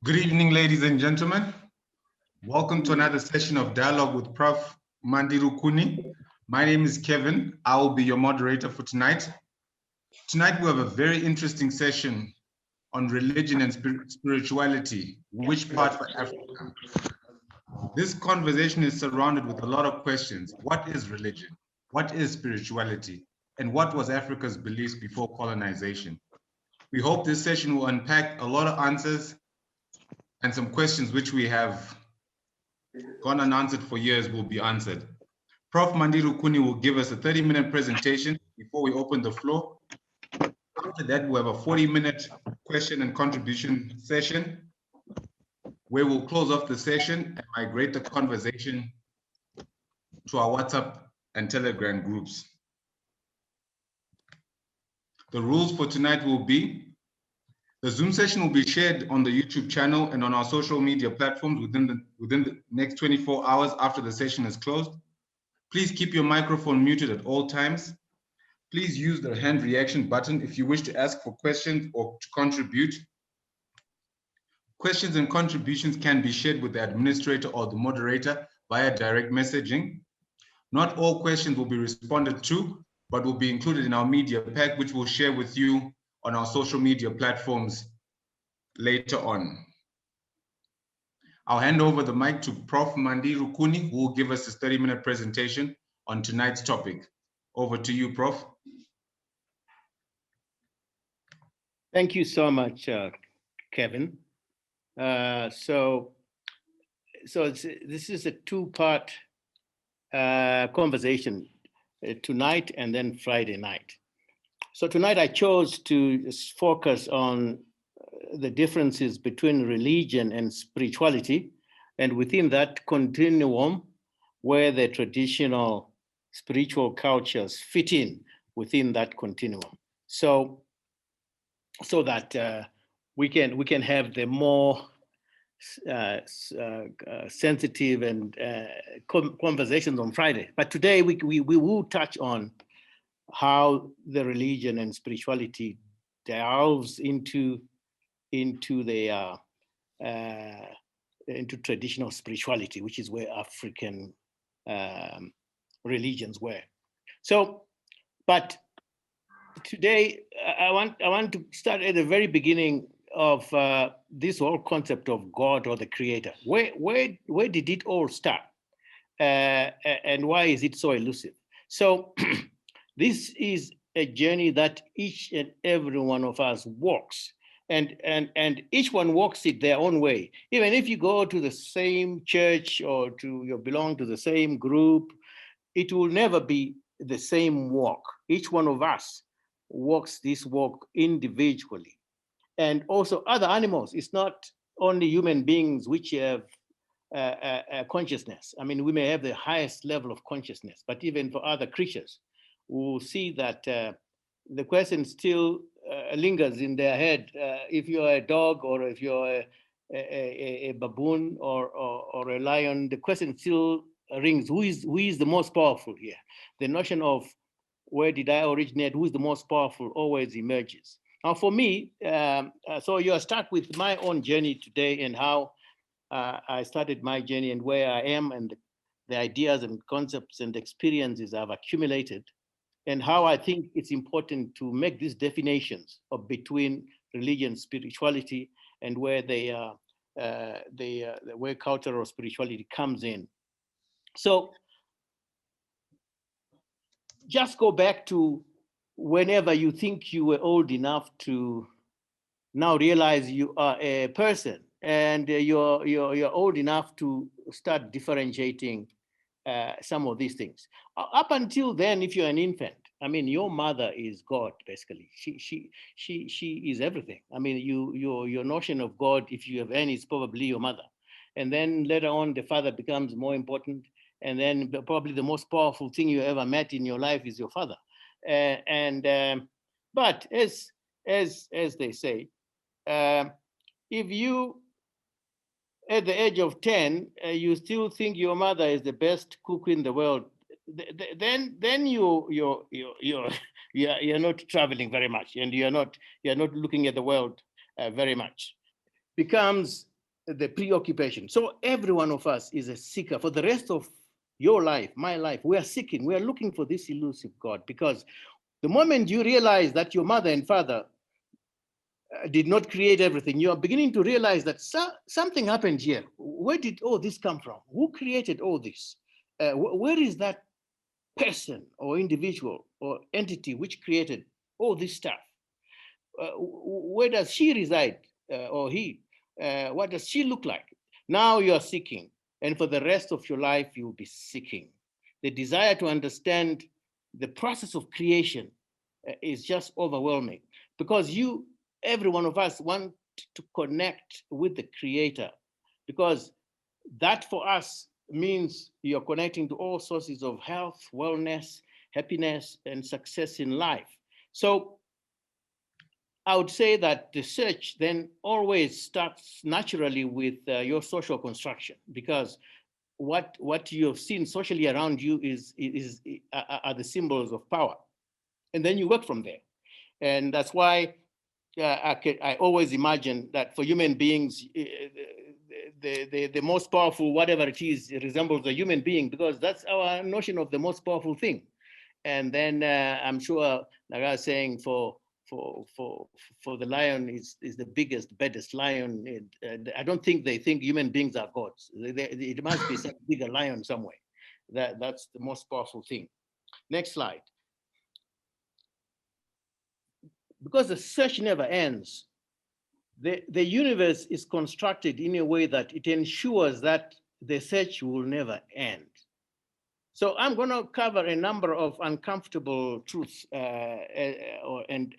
Good evening, ladies and gentlemen. Welcome to another session of Dialogue with Prof Mandi Rukuni. My name is Kevin. I will be your moderator for tonight. Tonight we have a very interesting session on religion and spirituality, which part for Africa. This conversation is surrounded with a lot of questions. What is religion? What is spirituality? And what was Africa's beliefs before colonization? We hope this session will unpack a lot of answers and some questions which we have gone unanswered for years will be answered. Prof Mandi Rukuni will give us a 30-minute presentation before we open the floor. After that, we'll have a 40-minute question and contribution session where we'll close off the session and migrate the conversation to our WhatsApp and Telegram groups. The rules for tonight will be the Zoom session will be shared on the YouTube channel and on our social media platforms within the next 24 hours after the session is closed. Please keep your microphone muted at all times. Please use the hand reaction button if you wish to ask for questions or to contribute. Questions and contributions can be shared with the administrator or the moderator via direct messaging. Not all questions will be responded to, but will be included in our media pack, which we'll share with you on our social media platforms later on. I'll hand over the mic to Prof Mandi Rukuni, who will give us this 30-minute presentation on tonight's topic. Over to you, Prof. Thank you so much, Kevin. So this is a two-part conversation, tonight and then Friday night. So tonight I chose to focus on the differences between religion and spirituality, and within that continuum where the traditional spiritual cultures fit in within that continuum. So that we can have the more sensitive and conversations on Friday. But today we will touch on how the religion and spirituality delves into traditional spirituality, which is where African religions were. So, but today I want to start at the very beginning of this whole concept of God or the Creator. Where did it all start, and why is it so elusive? So this is a journey that each and every one of us walks, and each one walks it their own way. Even if you go to the same church or you belong to the same group, it will never be the same walk. Each one of us walks this walk individually. And also other animals, it's not only human beings which have consciousness. I mean, we may have the highest level of consciousness, but even for other creatures, we'll see that the question still lingers in their head. If you're a dog or if you're a baboon or a lion, the question still rings, who is the most powerful here? The notion of where did I originate, who is the most powerful always emerges. Now for me, so you'll start with my own journey today and how I started my journey and where I am and the ideas and concepts and experiences I've accumulated, and how I think it's important to make these definitions of between religion, spirituality, and where where cultural spirituality comes in. So just go back to whenever you think you were old enough to now realize you are a person, and you're old enough to start differentiating some of these things. Up until then, if you're an infant, I mean, your mother is God, basically. She is everything. I mean, your notion of God, if you have any, is probably your mother. And then later on, the father becomes more important. And then probably the most powerful thing you ever met in your life is your father. But as they say, if you, at the age of 10, you still think your mother is the best cook in the world, then you're not traveling very much, and you're not looking at the world very much. Becomes the preoccupation. So every one of us is a seeker for the rest of your life, my life. We are seeking, we are looking for this elusive God, because the moment you realize that your mother and father did not create everything, you are beginning to realize that something happened here. Where did all this come from? Who created all this? Where is that person or individual or entity which created all this stuff? Where does she reside, or he? What does she look like? Now you are seeking, and for the rest of your life, you will be seeking. The desire to understand the process of creation is just overwhelming, because every one of us want to connect with the Creator, because that for us means you're connecting to all sources of health, wellness, happiness, and success in life. So I would say that the search then always starts naturally with your social construction, because what you have seen socially around you are the symbols of power, and then you work from there. And that's why I always imagine that for human beings, the most powerful, whatever it is, it resembles a human being, because that's our notion of the most powerful thing. And then I'm sure, like I was saying, for the lion is the biggest, baddest lion. I don't think they think human beings are gods. It must be some bigger lion somewhere. That's the most powerful thing. Next slide. Because the search never ends, the universe is constructed in a way that it ensures that the search will never end. So I'm going to cover a number of uncomfortable truths and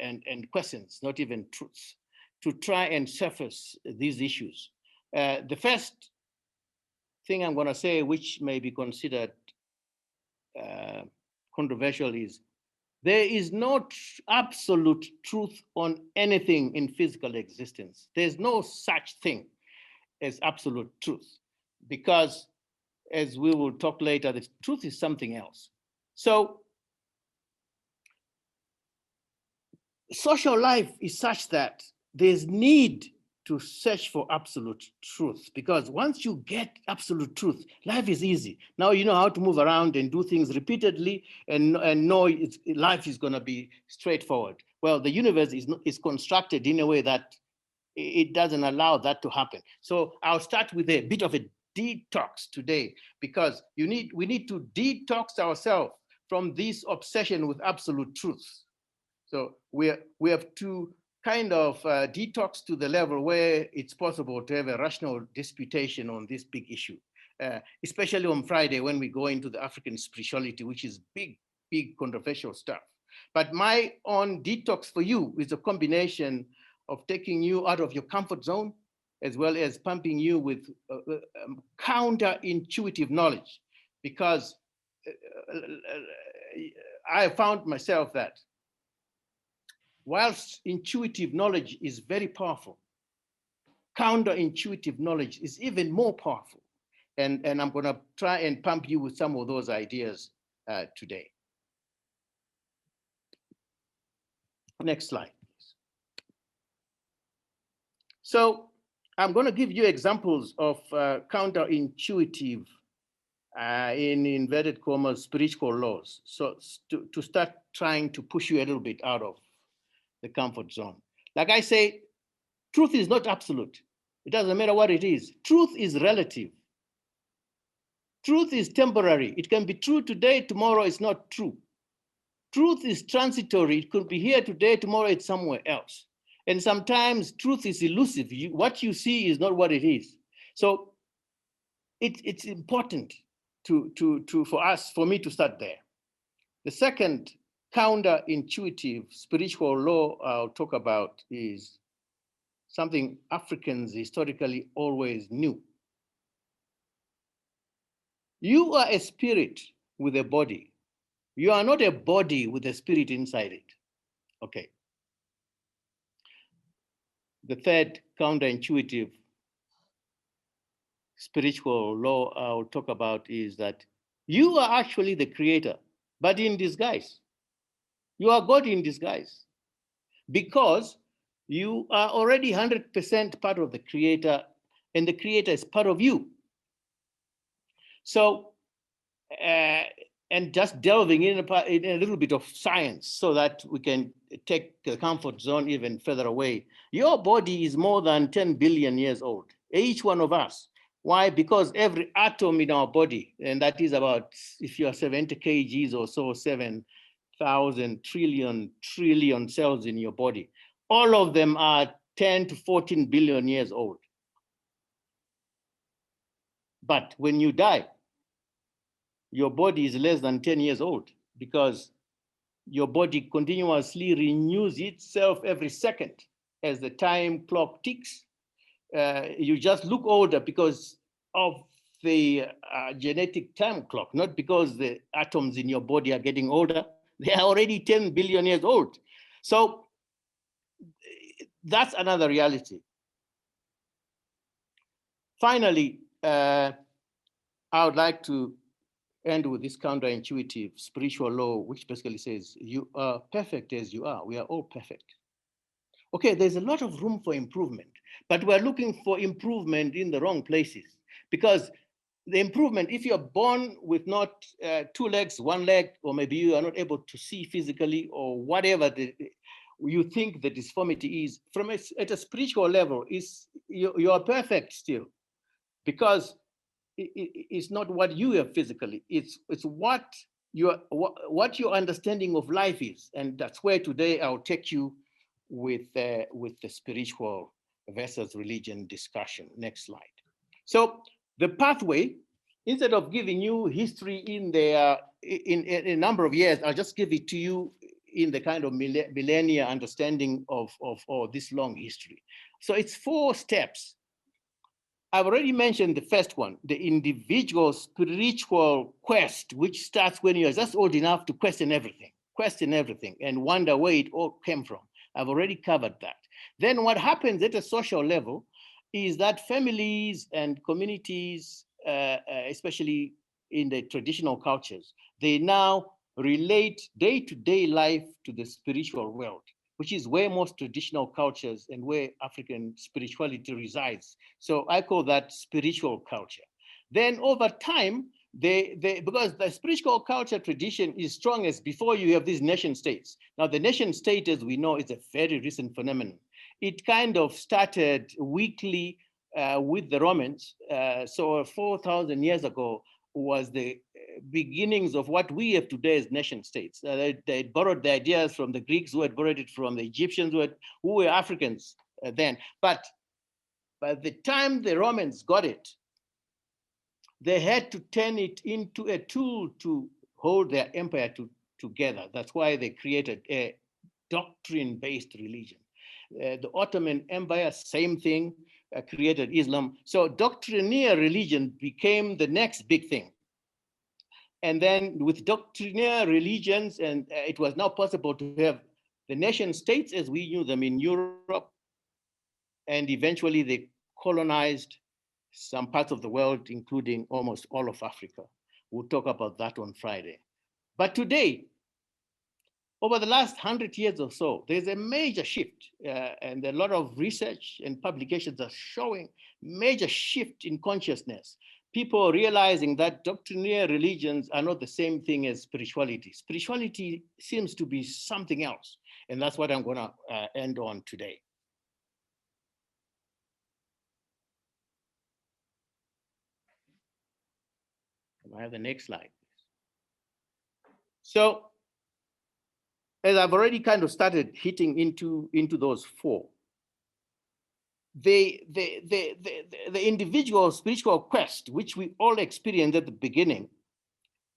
questions, not even truths, to try and surface these issues. The first thing I'm going to say, which may be considered controversial, is there is no absolute truth on anything in physical existence. There's no such thing as absolute truth, because as we will talk later, the truth is something else. So social life is such that there's need to search for absolute truth, because once you get absolute truth, life is easy. Now you know how to move around and do things repeatedly and know life is going to be straightforward. Well, the universe is constructed in a way that it doesn't allow that to happen. So I'll start with a bit of a detox today, because we need to detox ourselves from this obsession with absolute truth. So we have to kind of detox to the level where it's possible to have a rational disputation on this big issue, especially on Friday when we go into the African spirituality, which is big controversial stuff. But my own detox for you is a combination of taking you out of your comfort zone, as well as pumping you with counterintuitive knowledge, because I found myself that whilst intuitive knowledge is very powerful, counterintuitive knowledge is even more powerful. And I'm going to try and pump you with some of those ideas today. Next slide, please. So I'm going to give you examples of counterintuitive, in inverted commas, spiritual laws. So to start trying to push you a little bit out of the comfort zone. Like I say, truth is not absolute. It doesn't matter what it is. Truth is relative. Truth is temporary. It can be true today, tomorrow it's not true. Truth is transitory. It could be here today, tomorrow it's somewhere else. And sometimes truth is elusive. What you see is not what it is. So it's important for me to start there. The second counterintuitive spiritual law I'll talk about is something Africans historically always knew. You are a spirit with a body. You are not a body with a spirit inside it. Okay. The third counterintuitive spiritual law I'll talk about is that you are actually the creator, but in disguise. You are God in disguise, because you are already 100% part of the creator, and the creator is part of you. So, and just delving in a little bit of science so that we can take the comfort zone even further away. Your body is more than 10 billion years old, each one of us. Why? Because every atom in our body, and that is about, if you are 70 kgs or so, 7,000 trillion cells in your body, all of them are 10 to 14 billion years old. But when you die, your body is less than 10 years old because your body continuously renews itself every second as the time clock ticks. You just look older because of the genetic time clock, not because the atoms in your body are getting older. They are already 10 billion years old. So that's another reality. Finally, I would like to end with this counterintuitive spiritual law, which basically says you are perfect as you are. We are all perfect. Okay, there's a lot of room for improvement, but we're looking for improvement in the wrong places, because the improvement, if you're born with not 2 legs, 1 leg, or maybe you are not able to see physically, or whatever you think the disformity is, from at a spiritual level, you are perfect still, because it's not what you are physically, it's what your understanding of life is. And that's where today I'll take you with the spiritual versus religion discussion. Next slide. So the pathway, instead of giving you history in a number of years, I'll just give it to you in the kind of millennia understanding of this long history. So it's 4 steps. I've already mentioned the first one, the individual spiritual quest, which starts when you're just old enough to question everything and wonder where it all came from. I've already covered that. Then what happens at a social level is that families and communities, especially in the traditional cultures, they now relate day-to-day life to the spiritual world, which is where most traditional cultures and where African spirituality resides. So I call that spiritual culture. Then over time, because the spiritual culture tradition is strongest before you have these nation states. Now the nation state, as we know, is a very recent phenomenon. It kind of started weakly with the Romans. So 4,000 years ago was the beginnings of what we have today as nation states. They borrowed the ideas from the Greeks, who had borrowed it from the Egyptians, who were Africans then. But by the time the Romans got it, they had to turn it into a tool to hold their empire together. That's why they created a doctrine-based religion. The Ottoman Empire, same thing, created Islam. So doctrinaire religion became the next big thing. And then with doctrinaire religions, and it was now possible to have the nation states as we knew them in Europe, and eventually they colonized some parts of the world, including almost all of Africa. We'll talk about that on Friday. But today, over the last 100 years or so, there's a major shift, and a lot of research and publications are showing major shift in consciousness. People are realizing that doctrinaire religions are not the same thing as spirituality. Spirituality seems to be something else, and that's what I'm gonna end on today. Can I have the next slide? So, as I've already kind of started hitting into those 4, the individual spiritual quest, which we all experienced at the beginning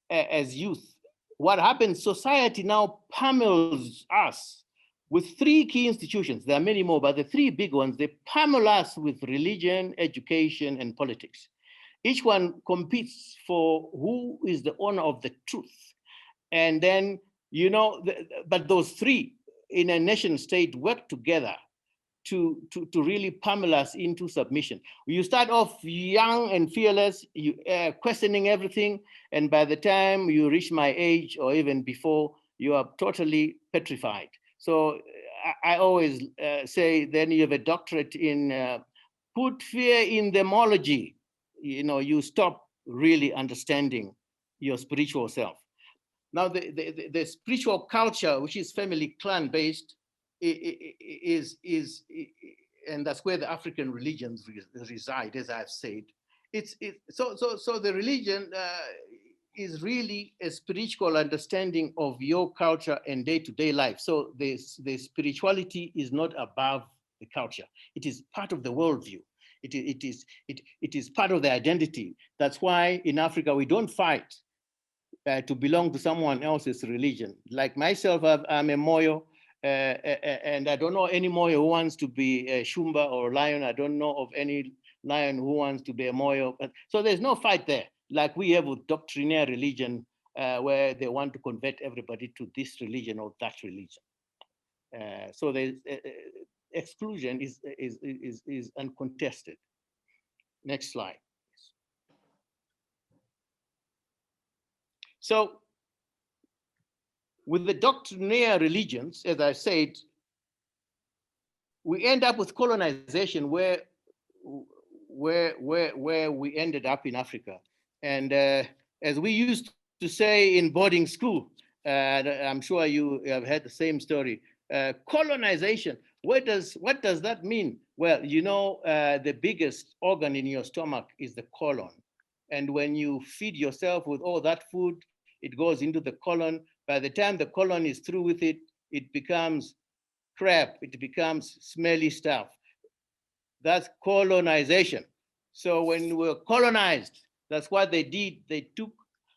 as youth, what happens, society now pummels us with 3 key institutions. There are many more, but the 3 big ones, they pummel us with religion, education, and politics. Each one competes for who is the owner of the truth. And then, you know, but those 3 in a nation state work together to really pummel us into submission. You start off young and fearless, you questioning everything, and by the time you reach my age or even before, you are totally petrified. So I always say then you have a doctorate in put fear in the homology, you stop really understanding your spiritual self. Now, the spiritual culture, which is family clan based, is and that's where the African religions reside, as I've said. So the religion is really a spiritual understanding of your culture and day-to-day life. So the spirituality is not above the culture. It is part of the worldview. It is part of the identity. That's why in Africa we don't fight to belong to someone else's religion. Like myself, I'm a Moyo, and I don't know any Moyo who wants to be a Shumba or a lion. I don't know of any lion who wants to be a Moyo. So there's no fight there, like we have with doctrinaire religion, where they want to convert everybody to this religion or that religion. So the exclusion is uncontested. Next slide. So with the doctrinaire religions, as I said, we end up with colonization where we ended up in Africa. And as we used to say in boarding school, I'm sure you have had the same story, colonization, what does that mean? Well, the biggest organ in your stomach is the colon. And when you feed yourself with all that food, it goes into the colon. By the time the colon is through with it, it becomes crap, it becomes smelly stuff. That's colonization. So when we're colonized, that's what they did. They took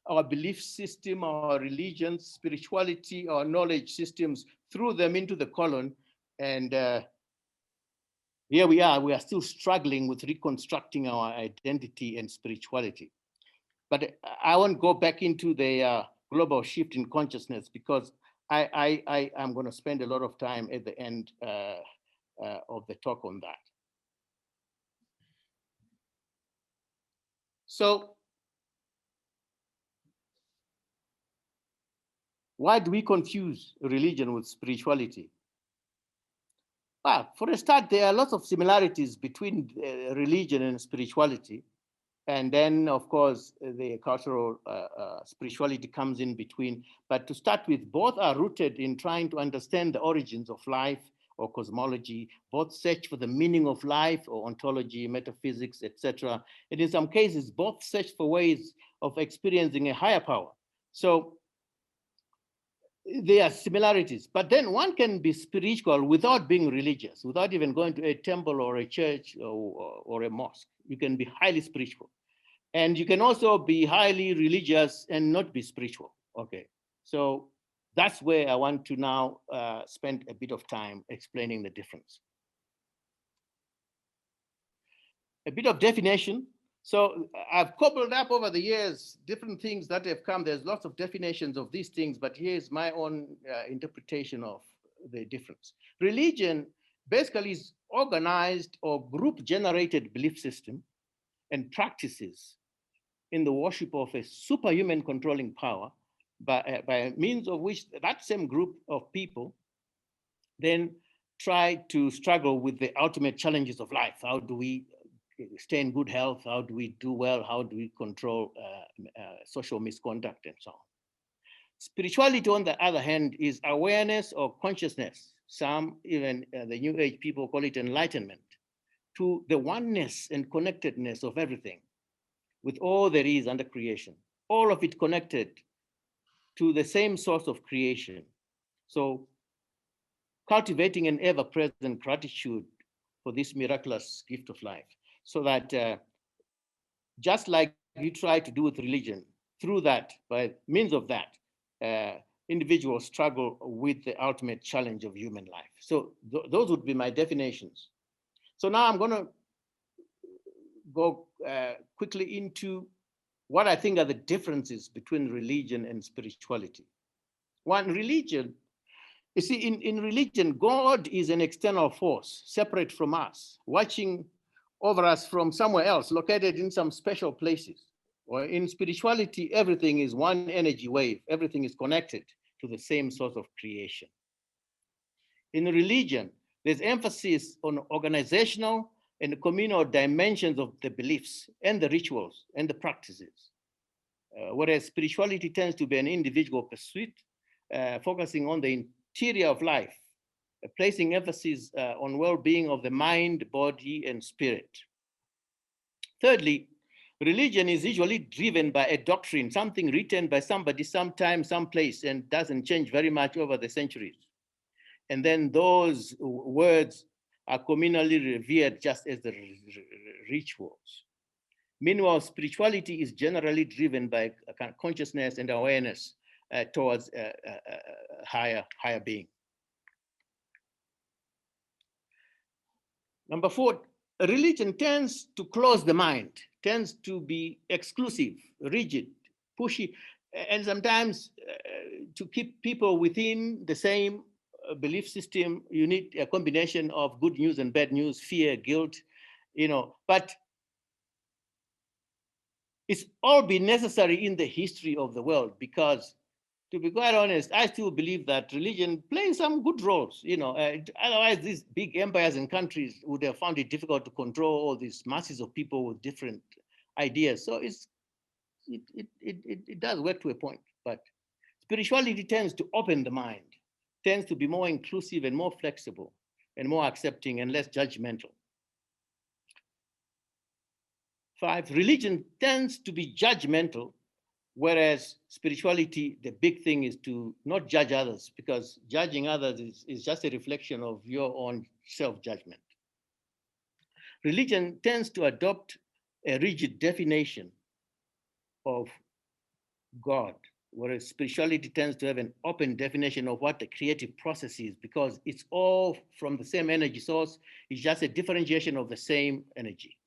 our belief system, our religions, spirituality, our knowledge systems, threw them into the colon. And here we are still struggling with reconstructing our identity and spirituality. But I won't go back into the global shift in consciousness because I'm going to spend a lot of time at the end of the talk on that. So why do we confuse religion with spirituality? Well, for a start, there are lots of similarities between religion and spirituality. And then, of course, the cultural spirituality comes in between. But to start with, both are rooted in trying to understand the origins of life or cosmology, both search for the meaning of life or ontology, metaphysics, etc. And in some cases, both search for ways of experiencing a higher power. So there are similarities, but then one can be spiritual without being religious, without even going to a temple or a church or a mosque. You can be highly spiritual. And you can also be highly religious and not be spiritual. Okay, so that's where I want to now spend a bit of time explaining the difference. A bit of definition. So I've cobbled up over the years different things that have come. There's lots of definitions of these things, but here's my own interpretation of the difference. Religion basically is organized or group-generated belief system and practices in the worship of a superhuman controlling power by means of which that same group of people then try to struggle with the ultimate challenges of life. How do we stay in good health? How do we do well? How do we control social misconduct and so on? Spirituality, on the other hand, is awareness or consciousness. Some, even the New Age people, call it enlightenment, to the oneness and connectedness of everything with all there is under creation, all of it connected to the same source of creation. So cultivating an ever-present gratitude for this miraculous gift of life, so that just like you try to do with religion, through that, by means of that, individuals struggle with the ultimate challenge of human life. So those would be my definitions. So now I'm going to go quickly into what I think are the differences between religion and spirituality. One, religion, you see, in religion, God is an external force separate from us, watching over us from somewhere else, located in some special places. Or in spirituality, everything is one energy wave. Everything is connected to the same source of creation. In religion, there's emphasis on organizational and the communal dimensions of the beliefs and the rituals and the practices. Whereas spirituality tends to be an individual pursuit, focusing on the interior of life, placing emphasis on well-being of the mind, body, and spirit. Thirdly, religion is usually driven by a doctrine, something written by somebody, sometime, someplace, and doesn't change very much over the centuries. And then those words are communally revered just as the rituals. Meanwhile, spirituality is generally driven by a kind of consciousness and awareness towards higher being. Number 4, religion tends to close the mind, tends to be exclusive, rigid, pushy, and sometimes to keep people within the same belief system, you need a combination of good news and bad news, fear, guilt, but it's all been necessary in the history of the world, because to be quite honest, I still believe that religion plays some good roles. Otherwise these big empires and countries would have found it difficult to control all these masses of people with different ideas. So it does work to a point, but spirituality tends to open the mind, tends to be more inclusive and more flexible and more accepting and less judgmental. 5, religion tends to be judgmental, whereas spirituality, the big thing is to not judge others, because judging others is just a reflection of your own self-judgment. Religion tends to adopt a rigid definition of God, whereas spirituality tends to have an open definition of what the creative process is, because it's all from the same energy source. It's just a differentiation of the same energy.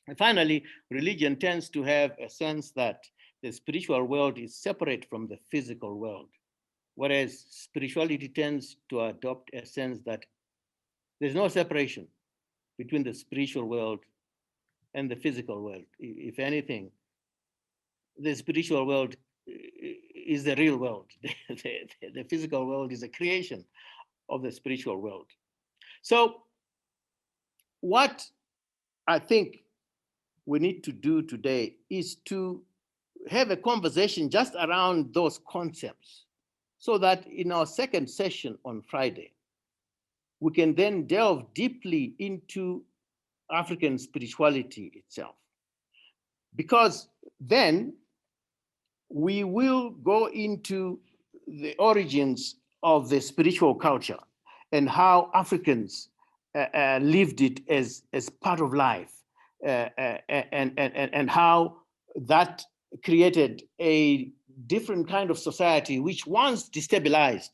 And finally, religion tends to have a sense that the spiritual world is separate from the physical world, whereas spirituality tends to adopt a sense that there's no separation between the spiritual world and the physical world. If anything, the spiritual world is the real world. The physical world is a creation of the spiritual world. So what I think we need to do today is to have a conversation just around those concepts, so that in our second session on Friday, we can then delve deeply into African spirituality itself. Because then we will go into the origins of the spiritual culture and how Africans lived it as part of life, and how that created a different kind of society, which once destabilized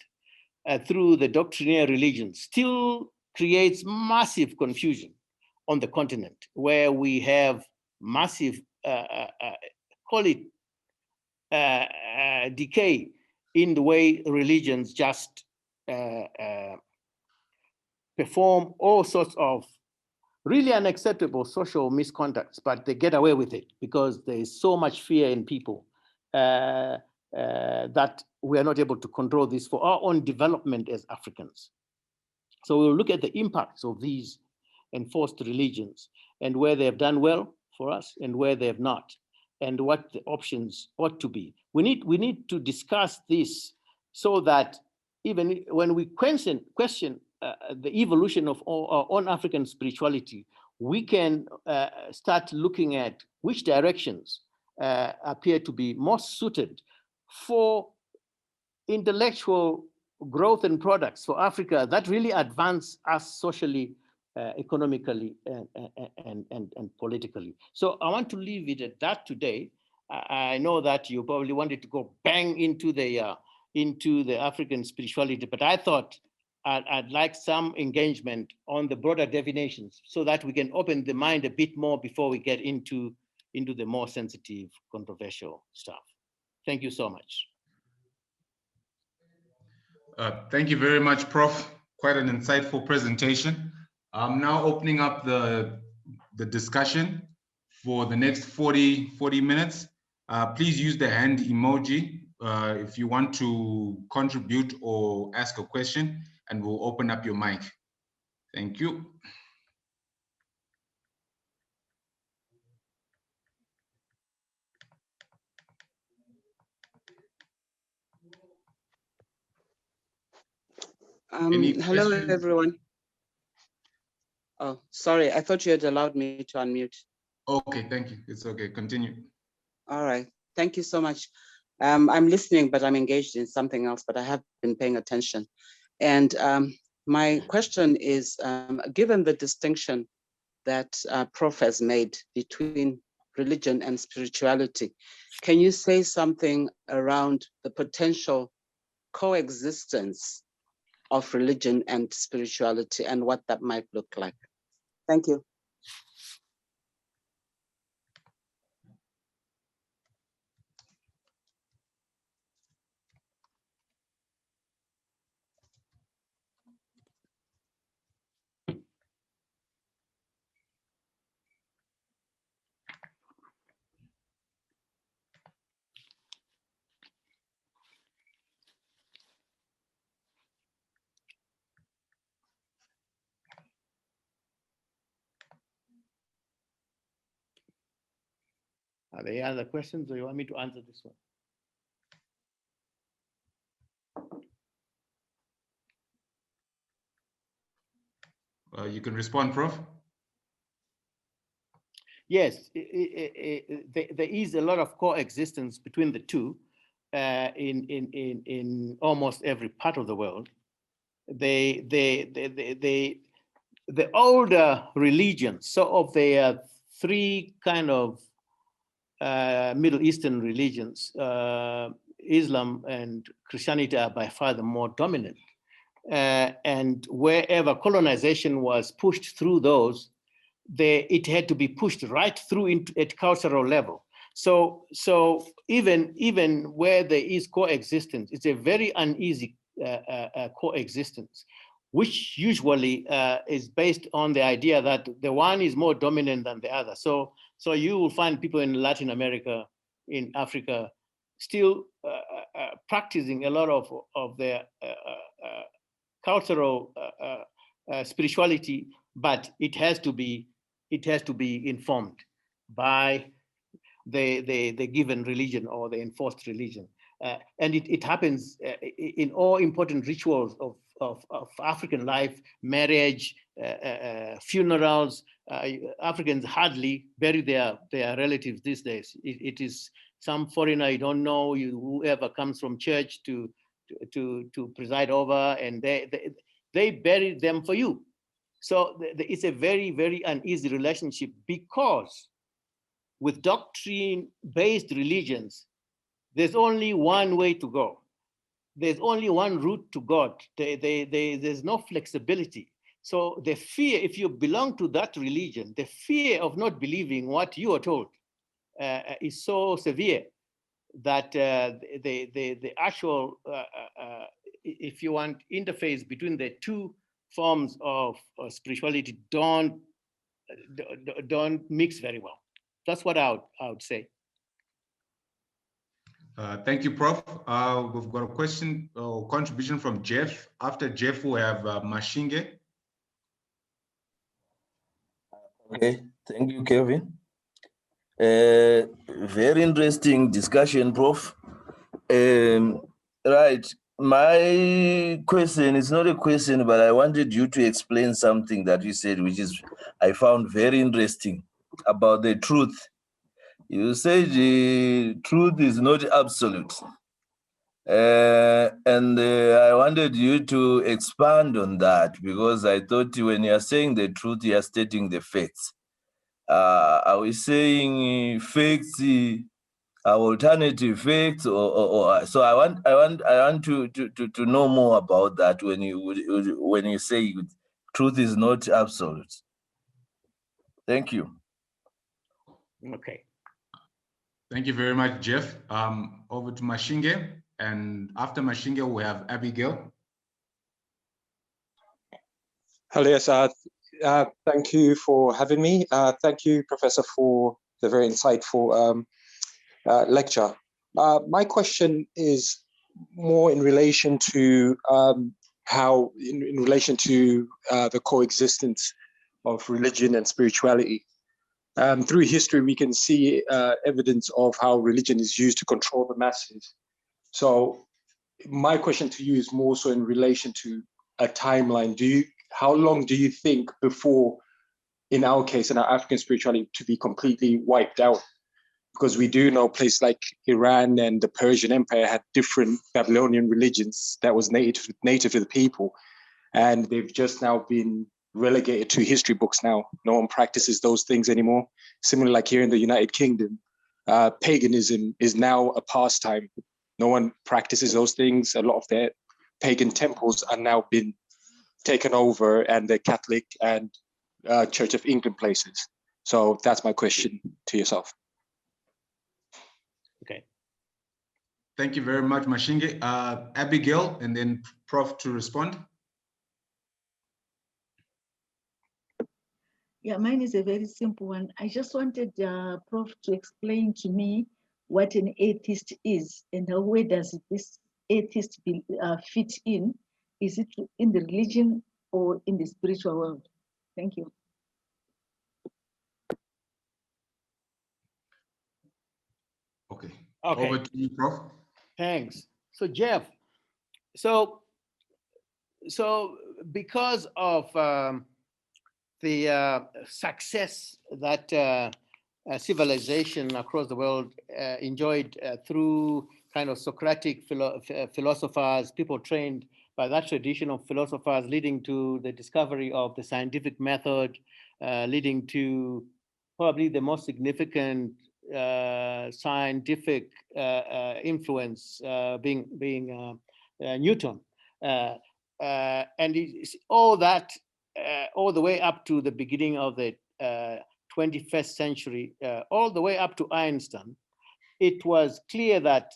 through the doctrinaire religion, still creates massive confusion on the continent, where we have massive, call it decay in the way religions just perform all sorts of really unacceptable social misconducts, but they get away with it because there is so much fear in people that we are not able to control this for our own development as Africans. So we'll look at the impacts of these enforced religions and where they have done well for us and where they have not, and what the options ought to be. We need to discuss this so that even when we question the evolution of our own African spirituality, we can start looking at which directions appear to be most suited for intellectual growth and products for Africa that really advance us socially, economically, and politically. So I want to leave it at that today. I know that you probably wanted to go bang into the African spirituality, but I thought I'd like some engagement on the broader definitions so that we can open the mind a bit more before we get into the more sensitive, controversial stuff. Thank you so much. Thank you very much, Prof. Quite an insightful presentation. I'm now opening up the discussion for the next 40 minutes. Please use the hand emoji if you want to contribute or ask a question, and we'll open up your mic. Thank you. Hello, questions? everyone. Oh, sorry. I thought you had allowed me to unmute. Okay, thank you. It's okay. Continue. All right. Thank you so much. I'm listening, but I'm engaged in something else, but I have been paying attention. And my question is, given the distinction that Prof has made between religion and spirituality, can you say something around the potential coexistence of religion and spirituality and what that might look like? Thank you. Are there other questions, or you want me to answer this one? You can respond, Prof. Yes, there is a lot of coexistence between the two in almost every part of the world. The older religions, so of the three kind of Middle Eastern religions, Islam and Christianity are by far the more dominant. And wherever colonization was pushed through those, it had to be pushed right through at cultural level. So even where there is coexistence, it's a very uneasy coexistence, which usually is based on the idea that the one is more dominant than the other. So you will find people in Latin America, in Africa, still practicing a lot of their cultural spirituality, but it has to be informed by the given religion or the enforced religion. And it happens in all important rituals of African life, marriage, funerals. Africans hardly bury their relatives these days. It is some foreigner you don't know, whoever comes from church to preside over, and they bury them for you. So it's a very, very uneasy relationship, because with doctrine-based religions, there's only one way to go. There's only one route to God. There's no flexibility. So the fear, if you belong to that religion, the fear of not believing what you are told is so severe that the actual, if you want, interface between the two forms of spirituality don't mix very well. That's what I would say. Thank you, Prof. We've got a question or contribution from Jeff. After Jeff, we have Mashinge. Okay, thank you, Kevin. Very interesting discussion, Prof. Right, my question is not a question, but I wanted you to explain something that you said, which is I found very interesting about the truth. You said the truth is not absolute. And I wanted you to expand on that, because I thought when you are saying the truth, you are stating the facts. Are we saying facts, alternative facts, or so I want to know more about that when you say truth is not absolute. Thank you. Okay. Thank you very much, Jeff. Over to Mashinge, and after Mashinge, we have Abigail. Hello, yes, thank you for having me. Thank you, Professor, for the very insightful lecture. My question is more in relation to how, in relation to the coexistence of religion and spirituality. Through history, we can see evidence of how religion is used to control the masses. So my question to you is more so in relation to a timeline? How long do you think before, in our case, in our African spirituality, to be completely wiped out? Because we do know places like Iran and the Persian Empire had different Babylonian religions that was native to the people. And they've just now been relegated to history books now. No one practices those things anymore. Similarly, like here in the United Kingdom, paganism is now a pastime. No one practices those things. A lot of their pagan temples are now been taken over, and the Catholic and Church of England places. So that's my question to yourself. Okay. Thank you very much, Mashinge. Abigail, and then Prof to respond. Yeah, mine is a very simple one. I just wanted Prof to explain to me what an atheist is and where does this atheist fit in? Is it in the religion or in the spiritual world? Thank you. Okay. Okay. Over to you, Prof. Thanks. So Jeff, so because of the success that civilization across the world enjoyed through kind of Socratic philosophers, people trained by that tradition of philosophers, leading to the discovery of the scientific method, leading to probably the most significant scientific influence being Newton. And it's all that all the way up to the beginning of the 21st century, all the way up to Einstein, it was clear that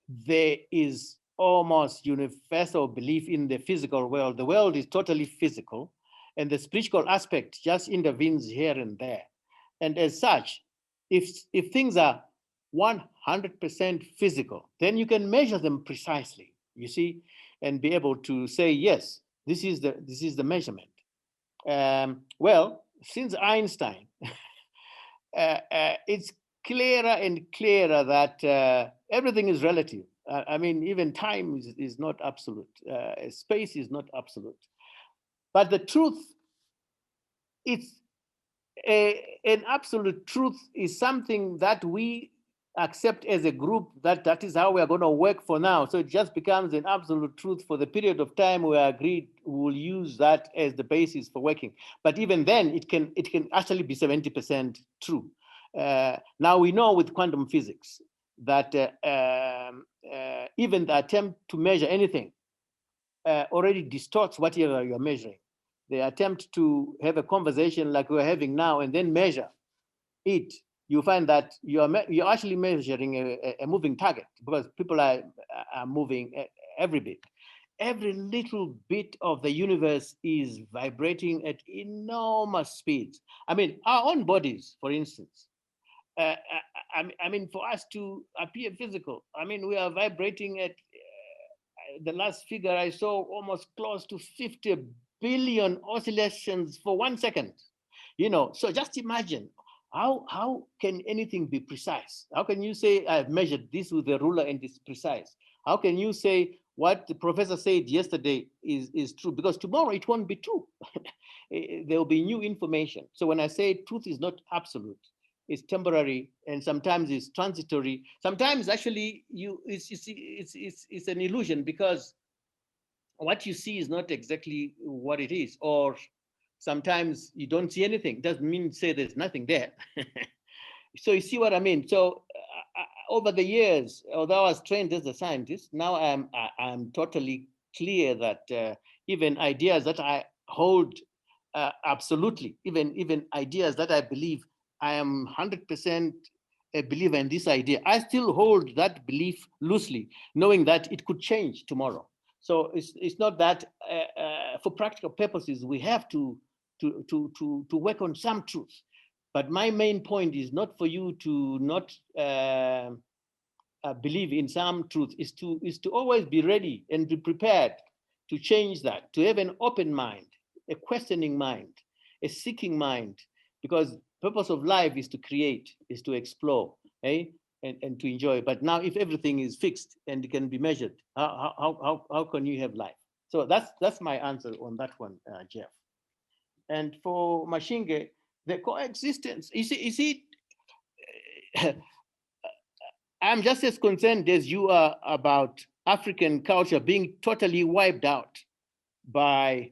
there is almost universal belief in the physical world. The world is totally physical, and the spiritual aspect just intervenes here and there. And as such, if things are 100% physical, then you can measure them precisely, you see, and be able to say, yes, this is the measurement. Well, since Einstein, it's clearer and clearer that everything is relative. I mean, even time is not absolute. Space is not absolute. But the truth, it's an absolute truth is something that we accept as a group, that is how we are going to work for now. So it just becomes an absolute truth for the period of time we agreed we will use that as the basis for working. But even then, it can actually be 70% true. Now we know with quantum physics that even the attempt to measure anything already distorts whatever you're measuring. The attempt to have a conversation like we're having now and then measure it, you find that you're actually measuring a moving target, because people are moving every bit. Every little bit of the universe is vibrating at enormous speeds. I mean, our own bodies, for instance, I mean, for us to appear physical, I mean, we are vibrating at the last figure I saw, almost close to 50 billion oscillations for 1 second. You know, so just imagine how can anything be precise? How can you say I've measured this with a ruler and it's precise? How can you say what the professor said yesterday is true? Because tomorrow it won't be true. There will be new information. So when I say truth is not absolute, it's temporary, and sometimes it's transitory. Sometimes actually it's an illusion, because what you see is not exactly what it is, or sometimes you don't see anything. Doesn't mean say there's nothing there. So you see what I mean? So over the years, although I was trained as a scientist, now I'm totally clear that even ideas that I hold absolutely, even ideas that I believe, I am 100% a believer in this idea, I still hold that belief loosely, knowing that it could change tomorrow. So it's not that for practical purposes we have to work on some truth. But my main point is not for you to not believe in some truth, is to always be ready and be prepared to change that, to have an open mind, a questioning mind, a seeking mind, because purpose of life is to create, is to explore, eh? And to enjoy. But now if everything is fixed and it can be measured, how can you have life? So that's my answer on that one, Jeff. And for Mashinge, the coexistence, you see, I'm just as concerned as you are about African culture being totally wiped out by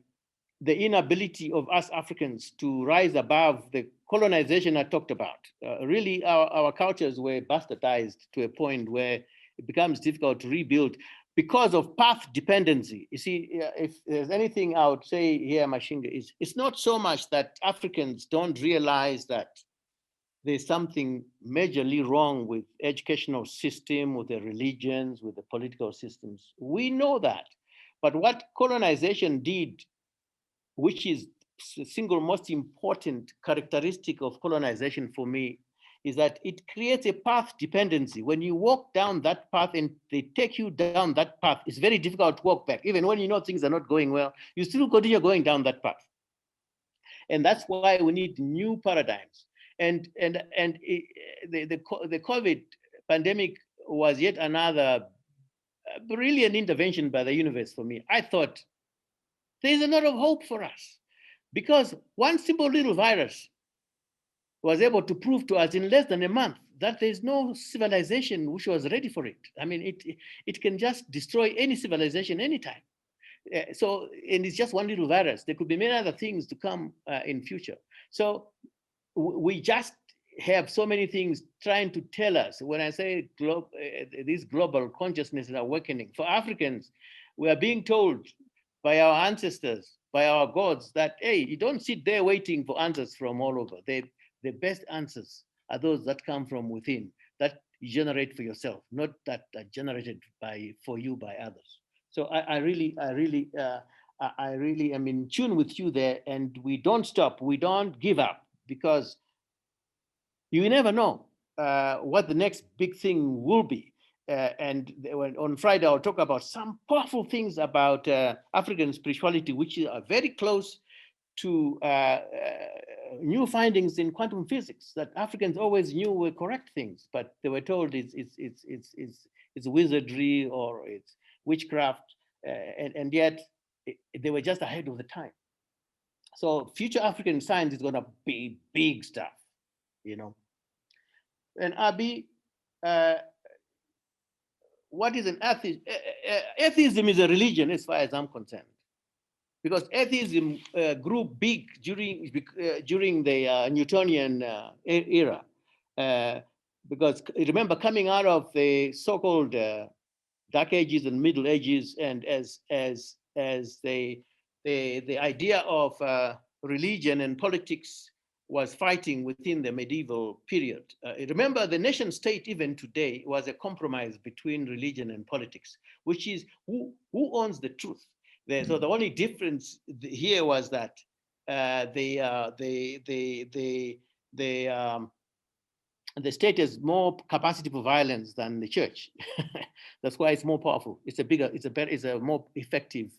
the inability of us Africans to rise above the colonization I talked about. Really, our cultures were bastardized to a point where it becomes difficult to rebuild because of path dependency. You see, if there's anything I would say here, Mashinga, is it's not so much that Africans don't realize that there's something majorly wrong with educational system, with the religions, with the political systems. We know that. But what colonization did, which is the single most important characteristic of colonization for me, is that it creates a path dependency. When you walk down that path and they take you down that path, it's very difficult to walk back. Even when you know things are not going well, you still continue going down that path. And that's why we need new paradigms. And the COVID pandemic was yet another brilliant intervention by the universe for me. I thought there's a lot of hope for us because one simple little virus was able to prove to us in less than a month that there's no civilization which was ready for it. I mean, it can just destroy any civilization anytime. So, and it's just one little virus. There could be many other things to come in future. So we just have so many things trying to tell us. When I say this global consciousness is awakening, for Africans, we are being told by our ancestors, by our gods, that, hey, you don't sit there waiting for answers from all over. The best answers are those that come from within, that you generate for yourself, not that are generated for you by others. So I really am in tune with you there, and we don't stop, we don't give up, because you never know what the next big thing will be. And on Friday, I'll talk about some powerful things about African spirituality, which are very close to new findings in quantum physics that Africans always knew were correct things, but they were told it's wizardry or it's witchcraft, and yet they were just ahead of the time. So future African science is going to be big stuff, you know. And Abi, what is an atheist? Atheism is a religion as far as I'm concerned, because atheism grew big during the Newtonian era. Because remember, coming out of the so-called Dark Ages and Middle Ages, and as the idea of religion and politics was fighting within the medieval period. Remember, the nation state even today was a compromise between religion and politics, which is who owns the truth. So the only difference here was that the state has more capacity for violence than the church. That's why it's more powerful. It's a more effective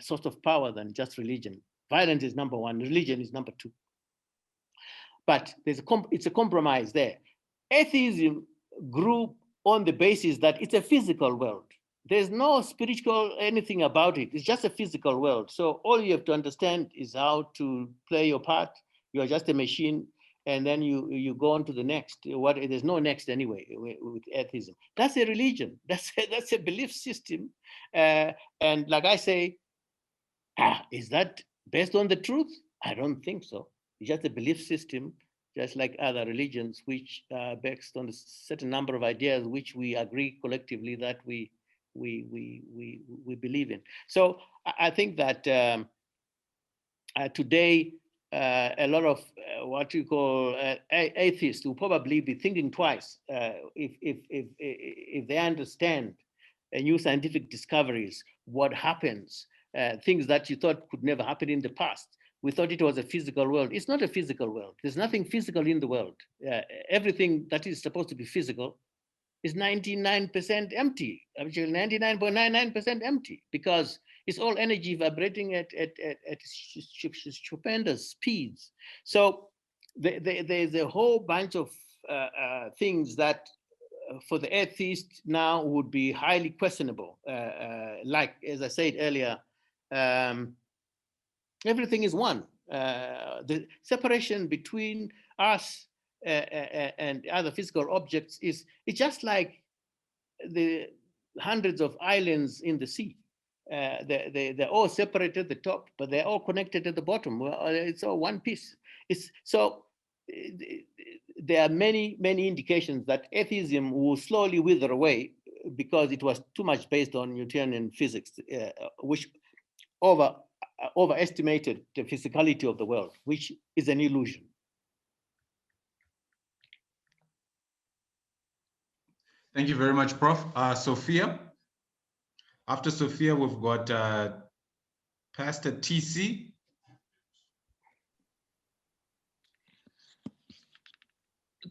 source of power than just religion. Violence is number one, religion is number two. But it's a compromise there. Atheism grew on the basis that it's a physical world. There's no spiritual anything about it. It's just a physical world. So all you have to understand is how to play your part. You are just a machine, and then you go on to the next. There's no next anyway with atheism. That's a religion. That's a belief system. And like I say, is that based on the truth? I don't think so. It's just a belief system, just like other religions, which are based on a certain number of ideas, which we agree collectively that we believe in. So I think that today a lot of what you call atheists will probably be thinking twice if they understand new scientific discoveries, what happens, things that you thought could never happen in the past. We thought it was a physical world. It's not a physical world. There's nothing physical in the world. Everything that is supposed to be physical is 99% empty, actually 99.99% empty, because it's all energy vibrating at stupendous speeds. So there's a whole bunch of things that for the atheist now would be highly questionable. Like, as I said earlier, everything is one. The separation between us and other physical objects is it's just like the hundreds of islands in the sea. They're all separated at the top, but they're all connected at the bottom. Well, it's all one piece. There are many indications that atheism will slowly wither away because it was too much based on Newtonian physics, which overestimated the physicality of the world, which is an illusion. Thank you very much, Prof. Sophia. After Sophia, we've got Pastor TC.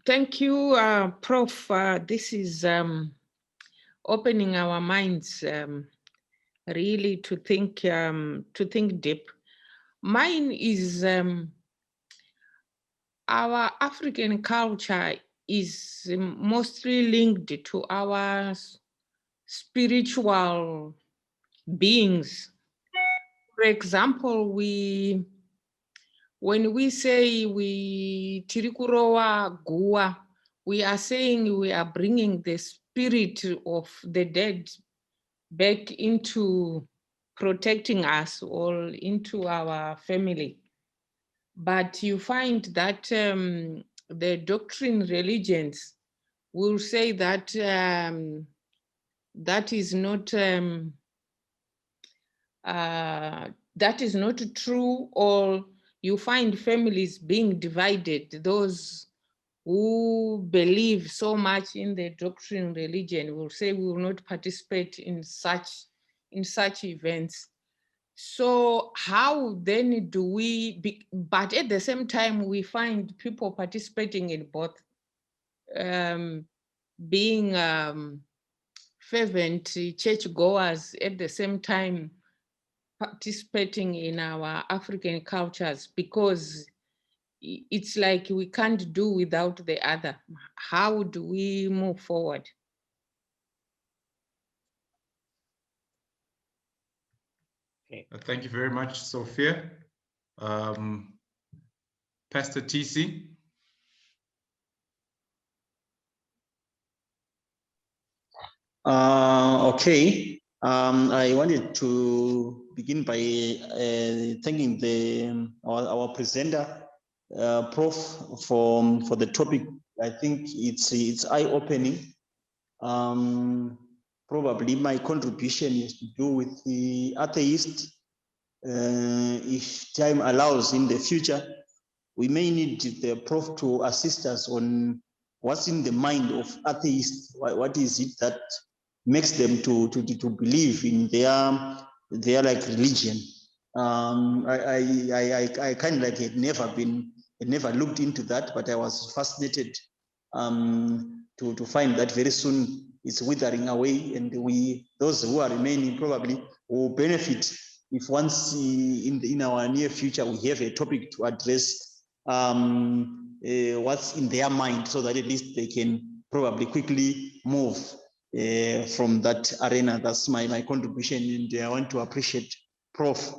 Thank you, Prof. This is opening our minds really to think deep. Mine is our African culture is mostly linked to our spiritual beings. For example, when we say we tirikurowa gua, we are saying we are bringing the spirit of the dead back into protecting us or into our family. But you find that the doctrine religions will say that that is not true, or you find families being divided. Those who believe so much in the doctrine religion will say we will not participate in such events. So how then do we, but at the same time, we find people participating in both, being fervent churchgoers, at the same time participating in our African cultures, because it's like we can't do without the other. How do we move forward? Okay. Thank you very much, Sophia. Pastor TC. Okay. I wanted to begin by thanking our presenter, Prof, for the topic. I think it's eye-opening. Probably my contribution is to do with the atheist. If time allows in the future, we may need the Prof to assist us on what's in the mind of atheists. What is it that makes them to believe in their like religion? I kind of like had never looked into that, but I was fascinated to find that very soon it's withering away, and those who are remaining probably will benefit if once in our near future we have a topic to address what's in their mind, so that at least they can probably quickly move from that arena. That's my contribution, and I want to appreciate Prof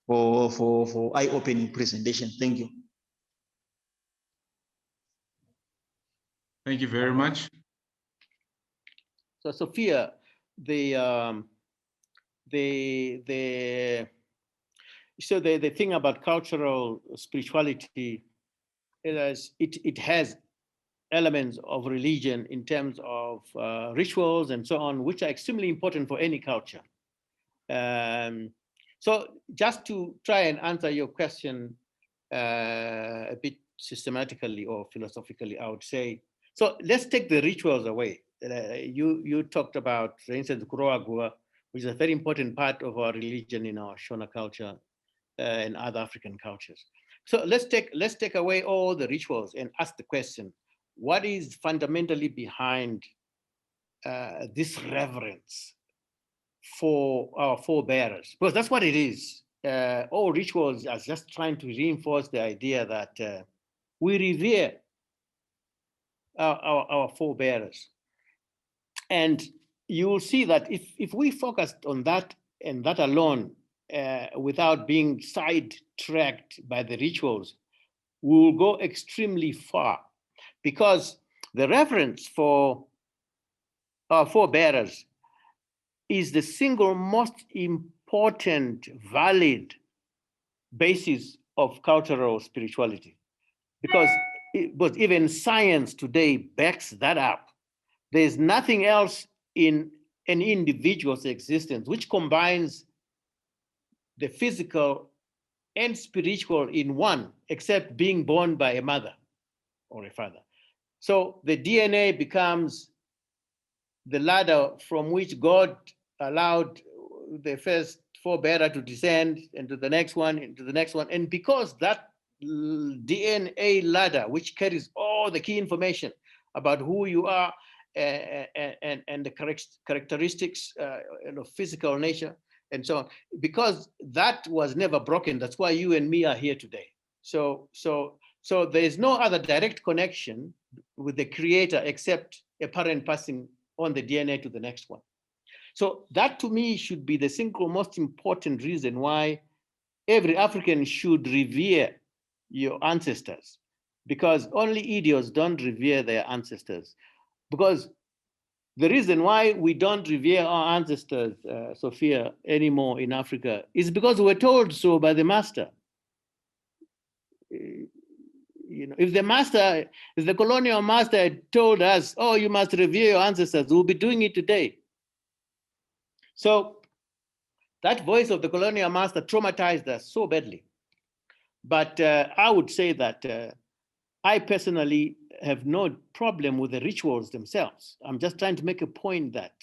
for eye-opening presentation. Thank you. Thank you very much. So Sophia, the thing about cultural spirituality is it has elements of religion in terms of rituals and so on, which are extremely important for any culture. So just to try and answer your question a bit systematically or philosophically, I would say, so let's take the rituals away. You talked about, for instance, Kuroagua, which is a very important part of our religion in our Shona culture and other African cultures. So let's take away all the rituals and ask the question: what is fundamentally behind this reverence for our forebearers? Because that's what it is. All rituals are just trying to reinforce the idea that we revere our forebearers. And you will see that if we focused on that and that alone, without being sidetracked by the rituals, we will go extremely far, because the reverence for our forebearers is the single most important, valid basis of cultural spirituality. Because even science today backs that up. There's nothing else in an individual's existence which combines the physical and spiritual in one, except being born by a mother or a father. So the DNA becomes the ladder from which God allowed the first forebearer to descend into the next one, into the next one. And because that DNA ladder, which carries all the key information about who you are and the characteristics of physical nature and so on, because that was never broken, that's why you and me are here today. So there is no other direct connection with the creator except a parent passing on the DNA to the next one. So that to me should be the single most important reason why every African should revere your ancestors, because only idiots don't revere their ancestors. Because the reason why we don't revere our ancestors, Sophia, anymore in Africa is because we were told so by the master. You know, if the colonial master had told us, oh, you must revere your ancestors, we'll be doing it today. So that voice of the colonial master traumatized us so badly. But I would say that I personally have no problem with the rituals themselves. I'm just trying to make a point that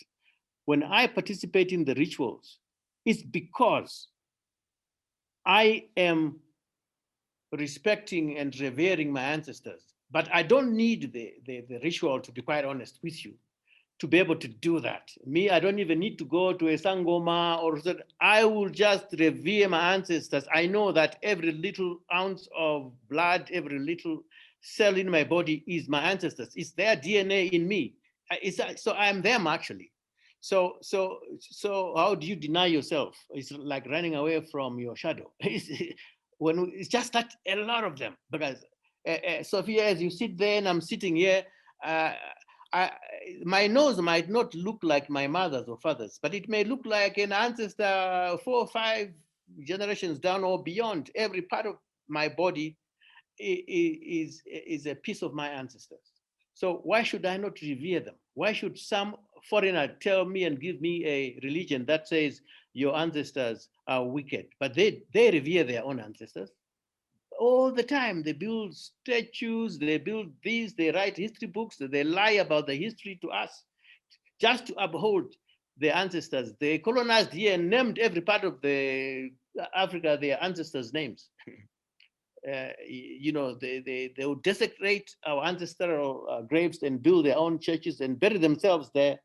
when I participate in the rituals, it's because I am respecting and revering my ancestors. But I don't need the ritual, to be quite honest with you, to be able to do that. Me, I don't even need to go to a Sangoma or so. I will just revere my ancestors. I know that every little ounce of blood, every little cell in my body is my ancestors. It's their DNA in me. So I am them actually. So how do you deny yourself? It's like running away from your shadow. It's just that a lot of them, because Sophia, as you sit there and I'm sitting here, my nose might not look like my mother's or father's, but it may look like an ancestor 4 or 5 generations down or beyond. Every part of my body is a piece of my ancestors. So why should I not revere them? Why should some foreigner tell me and give me a religion that says your ancestors are wicked, but they revere their own ancestors? All the time, they build statues, they build these, they write history books, they lie about the history to us, just to uphold their ancestors. They colonized here and named every part of the Africa their ancestors' names. You know, they will desecrate our ancestral graves and build their own churches and bury themselves there.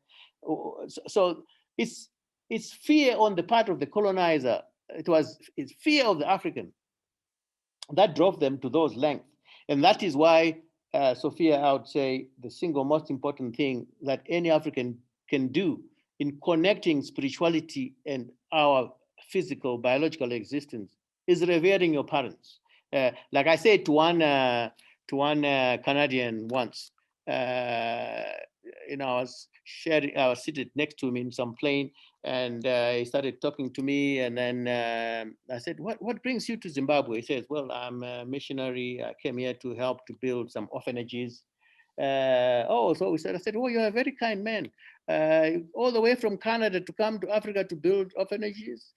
So it's fear on the part of the colonizer. It's fear of the African that drove them to those lengths. And that is why, Sophia, I would say the single most important thing that any African can do in connecting spirituality and our physical, biological existence is revering your parents. Like I said to one Canadian once, you know, I was seated next to him in some plane, and he started talking to me, and then I said, what brings you to Zimbabwe? He says, well, I'm a missionary. I came here to help to build some orphanages. So I said, oh, you're a very kind man. All the way from Canada to come to Africa to build orphanages.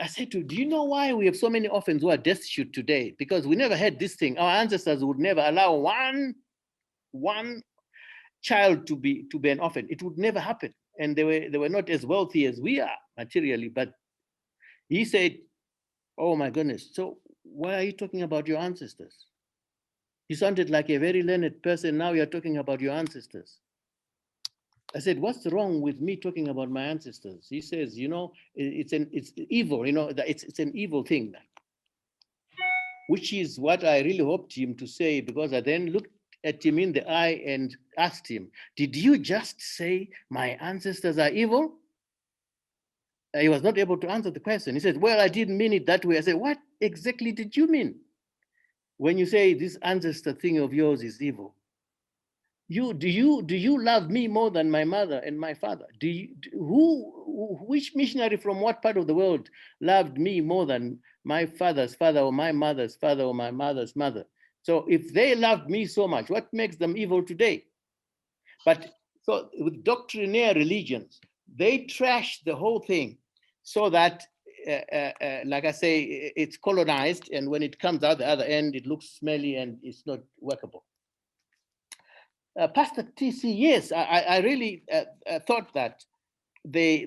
I said to him, do you know why we have so many orphans who are destitute today? Because we never had this thing. Our ancestors would never allow one child to be an orphan. It would never happen. And they were not as wealthy as we are materially. But he said, oh my goodness, so why are you talking about your ancestors? You sounded like a very learned person. Now you're talking about your ancestors. I said, what's wrong with me talking about my ancestors? He says, you know, it's evil, you know, it's an evil thing, which is what I really hoped him to say, because I then looked at him in the eye and asked him, "Did you just say my ancestors are evil?" He was not able to answer the question. He said, "Well, I didn't mean it that way." I said, "What exactly did you mean when you say this ancestor thing of yours is evil? Do you love me more than my mother and my father? Which missionary from what part of the world loved me more than my father's father or my mother's father or my mother's mother? So if they loved me so much, what makes them evil today?" But so with doctrinaire religions, they trash the whole thing so that, like I say, it's colonized, and when it comes out the other end, it looks smelly and it's not workable. Pastor TC, yes, I really thought that the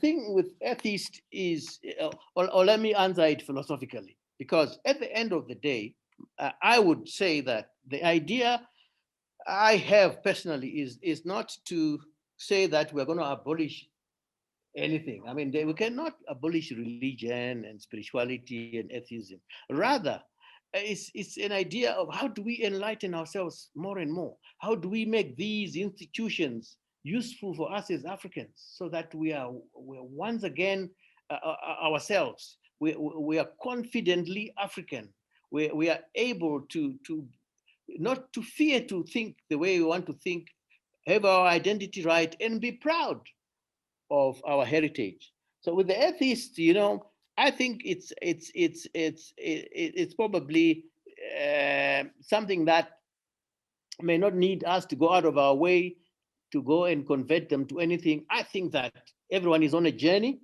thing with atheists is, or let me answer it philosophically, because at the end of the day, I would say that the idea I have personally is not to say that we're going to abolish anything. I mean, we cannot abolish religion and spirituality and atheism. Rather, it's an idea of how do we enlighten ourselves more and more? How do we make these institutions useful for us as Africans so that we're once again ourselves? We are confidently African. We are able to not to fear to think the way we want to think, have our identity right, and be proud of our heritage. So with the atheists, I think it's probably something that may not need us to go out of our way to go and convert them to anything. I think that everyone is on a journey,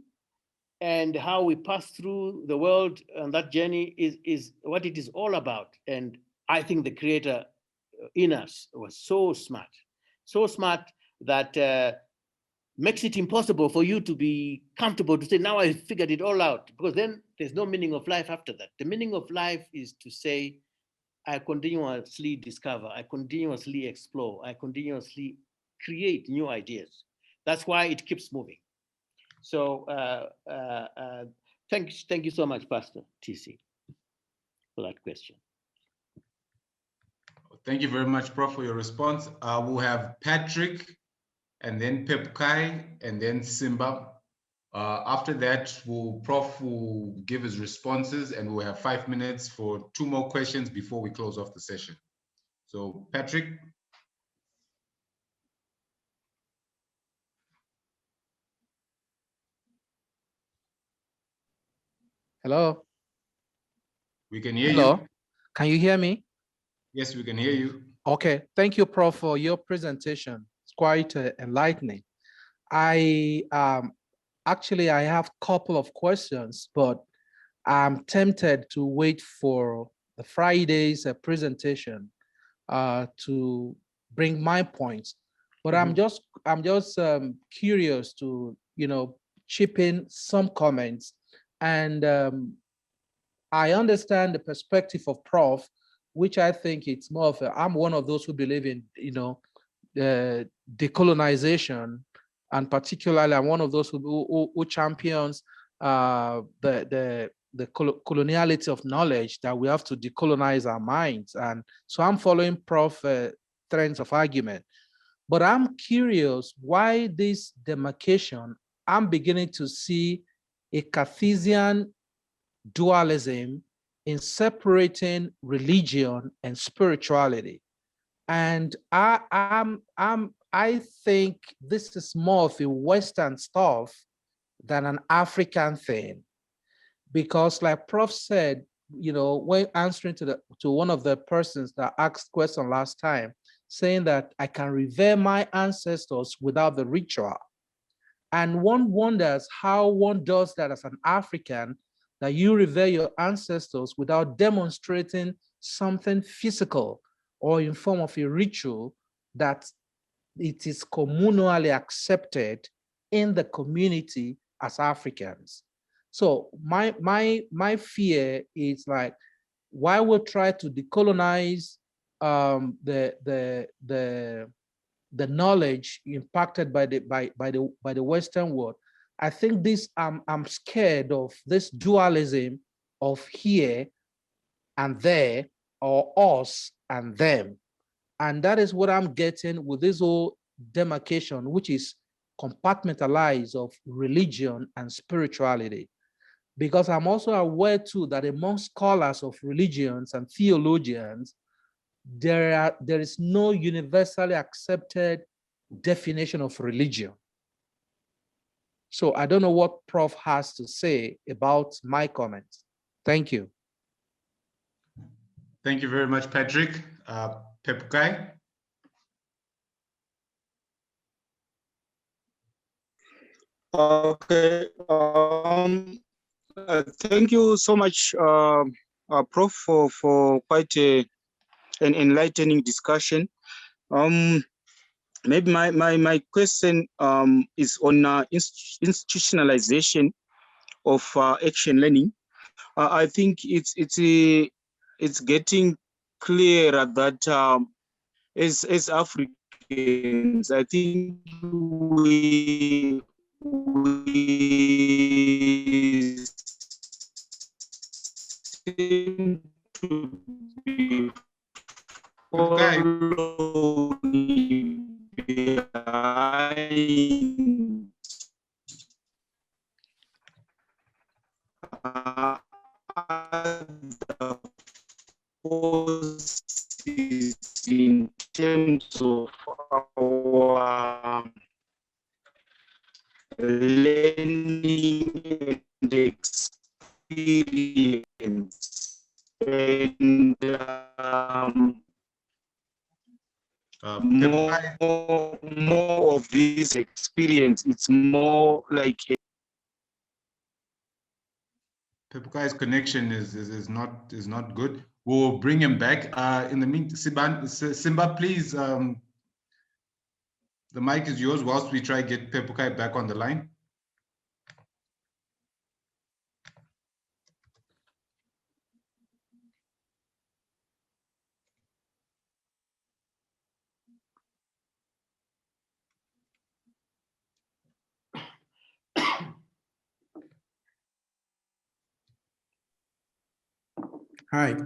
and how we pass through the world on that journey is what it is all about. And I think the Creator in us was so smart that makes it impossible for you to be comfortable to say, now I figured it all out, because then there's no meaning of life after that. The meaning of life is to say, I continuously discover, I continuously explore, I continuously create new ideas. That's why it keeps moving. So thank you so much, Pastor TC, for that question. Thank you very much, Prof, for your response. We'll have Patrick, and then Pepkai, and then Simba. After that, Prof will give his responses, and we'll have 5 minutes for 2 more questions before we close off the session. So, Patrick. Hello. We can hear Hello. you. Can you hear me? Yes, we can hear you. Okay. Thank you, Prof, for your presentation. It's quite enlightening. I have a couple of questions, but I'm tempted to wait for the Friday's presentation to bring my points. But I'm just curious to chip in some comments, and I understand the perspective of Prof, which I think it's more of I'm one of those who believe in decolonization, and particularly I'm one of those who champions the coloniality of knowledge, that we have to decolonize our minds. And so I'm following Prof trends of argument. But I'm curious why this demarcation. I'm beginning to see a Cartesian dualism in separating religion and spirituality. And I think this is more of a Western stuff than an African thing, because like Prof said, when answering to one of the persons that asked question last time, saying that I can revere my ancestors without the ritual. And one wonders how one does that as an African, that you revere your ancestors without demonstrating something physical or in form of a ritual that it is communally accepted in the community as Africans. So my fear is like, why we try to decolonize the knowledge impacted by the Western world. I think this I'm scared of this dualism of here and there, or us and them. And that is what I'm getting with this whole demarcation, which is compartmentalized of religion and spirituality. Because I'm also aware too that among scholars of religions and theologians, there is no universally accepted definition of religion. So I don't know what Prof has to say about my comments. Thank you. Thank you very much, Patrick. Pepukai? Okay. Thank you so much, Prof, for quite an enlightening discussion. Maybe my question is on institutionalization of action learning. I think it's getting clearer that as Africans, I think we seem to be following behind other forces in terms of our learning and experience. And more of this experience, it's more like Pepukai's connection is not good. We'll bring him back. In the meantime, Simba, please, the mic is yours whilst we try to get Pepukai back on the line. Hi,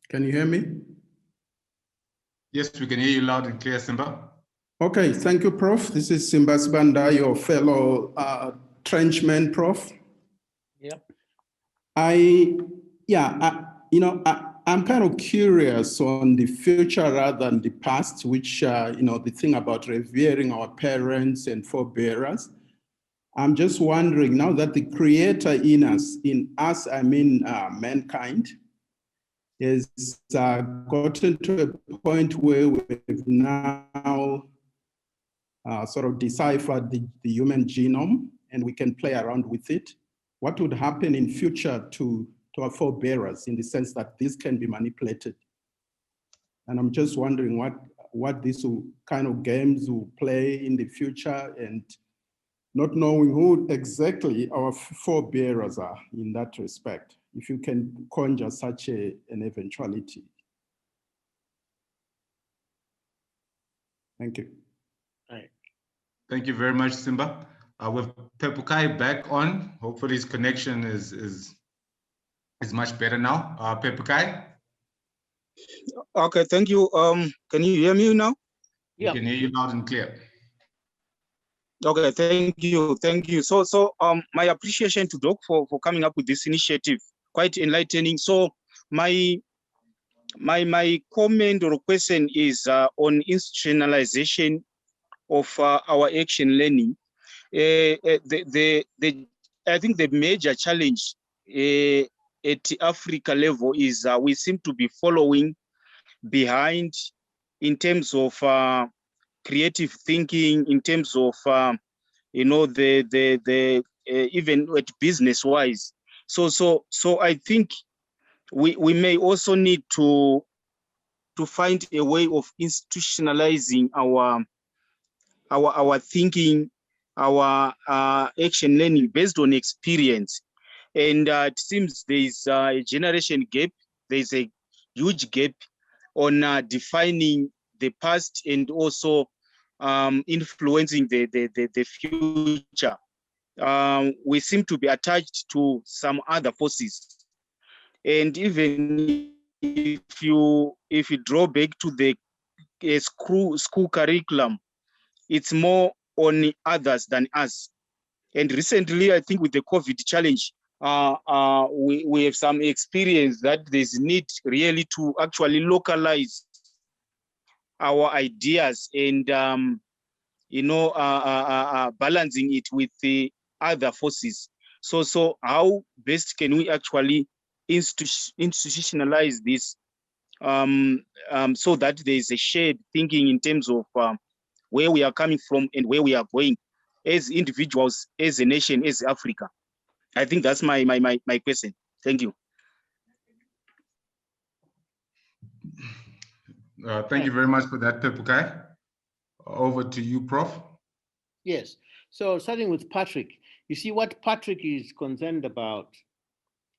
can you hear me? Yes, we can hear you loud and clear, Simba. Okay, thank you, Prof. This is Simba Sibanda, your fellow trenchman, Prof. Yep. I'm kind of curious on the future rather than the past, which, the thing about revering our parents and forebearers. I'm just wondering now that the creator in us, I mean mankind, has gotten to a point where we've now sort of deciphered the human genome and we can play around with it. What would happen in future to our forebearers in the sense that this can be manipulated? And I'm just wondering what these kind of games will play in the future, and not knowing who exactly our forebearers are in that respect, if you can conjure such an eventuality. Thank you. All right. Thank you very much, Simba. With Pepukai back on, hopefully his connection is much better now. Pepukai? Okay, thank you. Can you hear me now? Yeah. We can hear you loud and clear. Okay, thank you. So my appreciation to Doc for coming up with this initiative, quite enlightening. So my comment or question is on institutionalization of our action learning. I think the major challenge at Africa level is we seem to be following behind in terms of creative thinking, in terms of even at business wise. So I think we may also need to find a way of institutionalizing our thinking, our action learning based on experience. And it seems there is a generation gap. There is a huge gap on defining the past and also influencing the future. We seem to be attached to some other forces. And even if you draw back to the school curriculum, it's more on others than us. And recently, I think with the COVID challenge, we have some experience that there's need really to actually localize our ideas and balancing it with the other forces. So how best can we actually institutionalize this so that there is a shared thinking in terms of where we are coming from and where we are going as individuals, as a nation, as Africa? I think that's my question. Thank you. Thank you very much for that, Pepukai. Over to you, Prof. Yes. So starting with Patrick, you see what Patrick is concerned about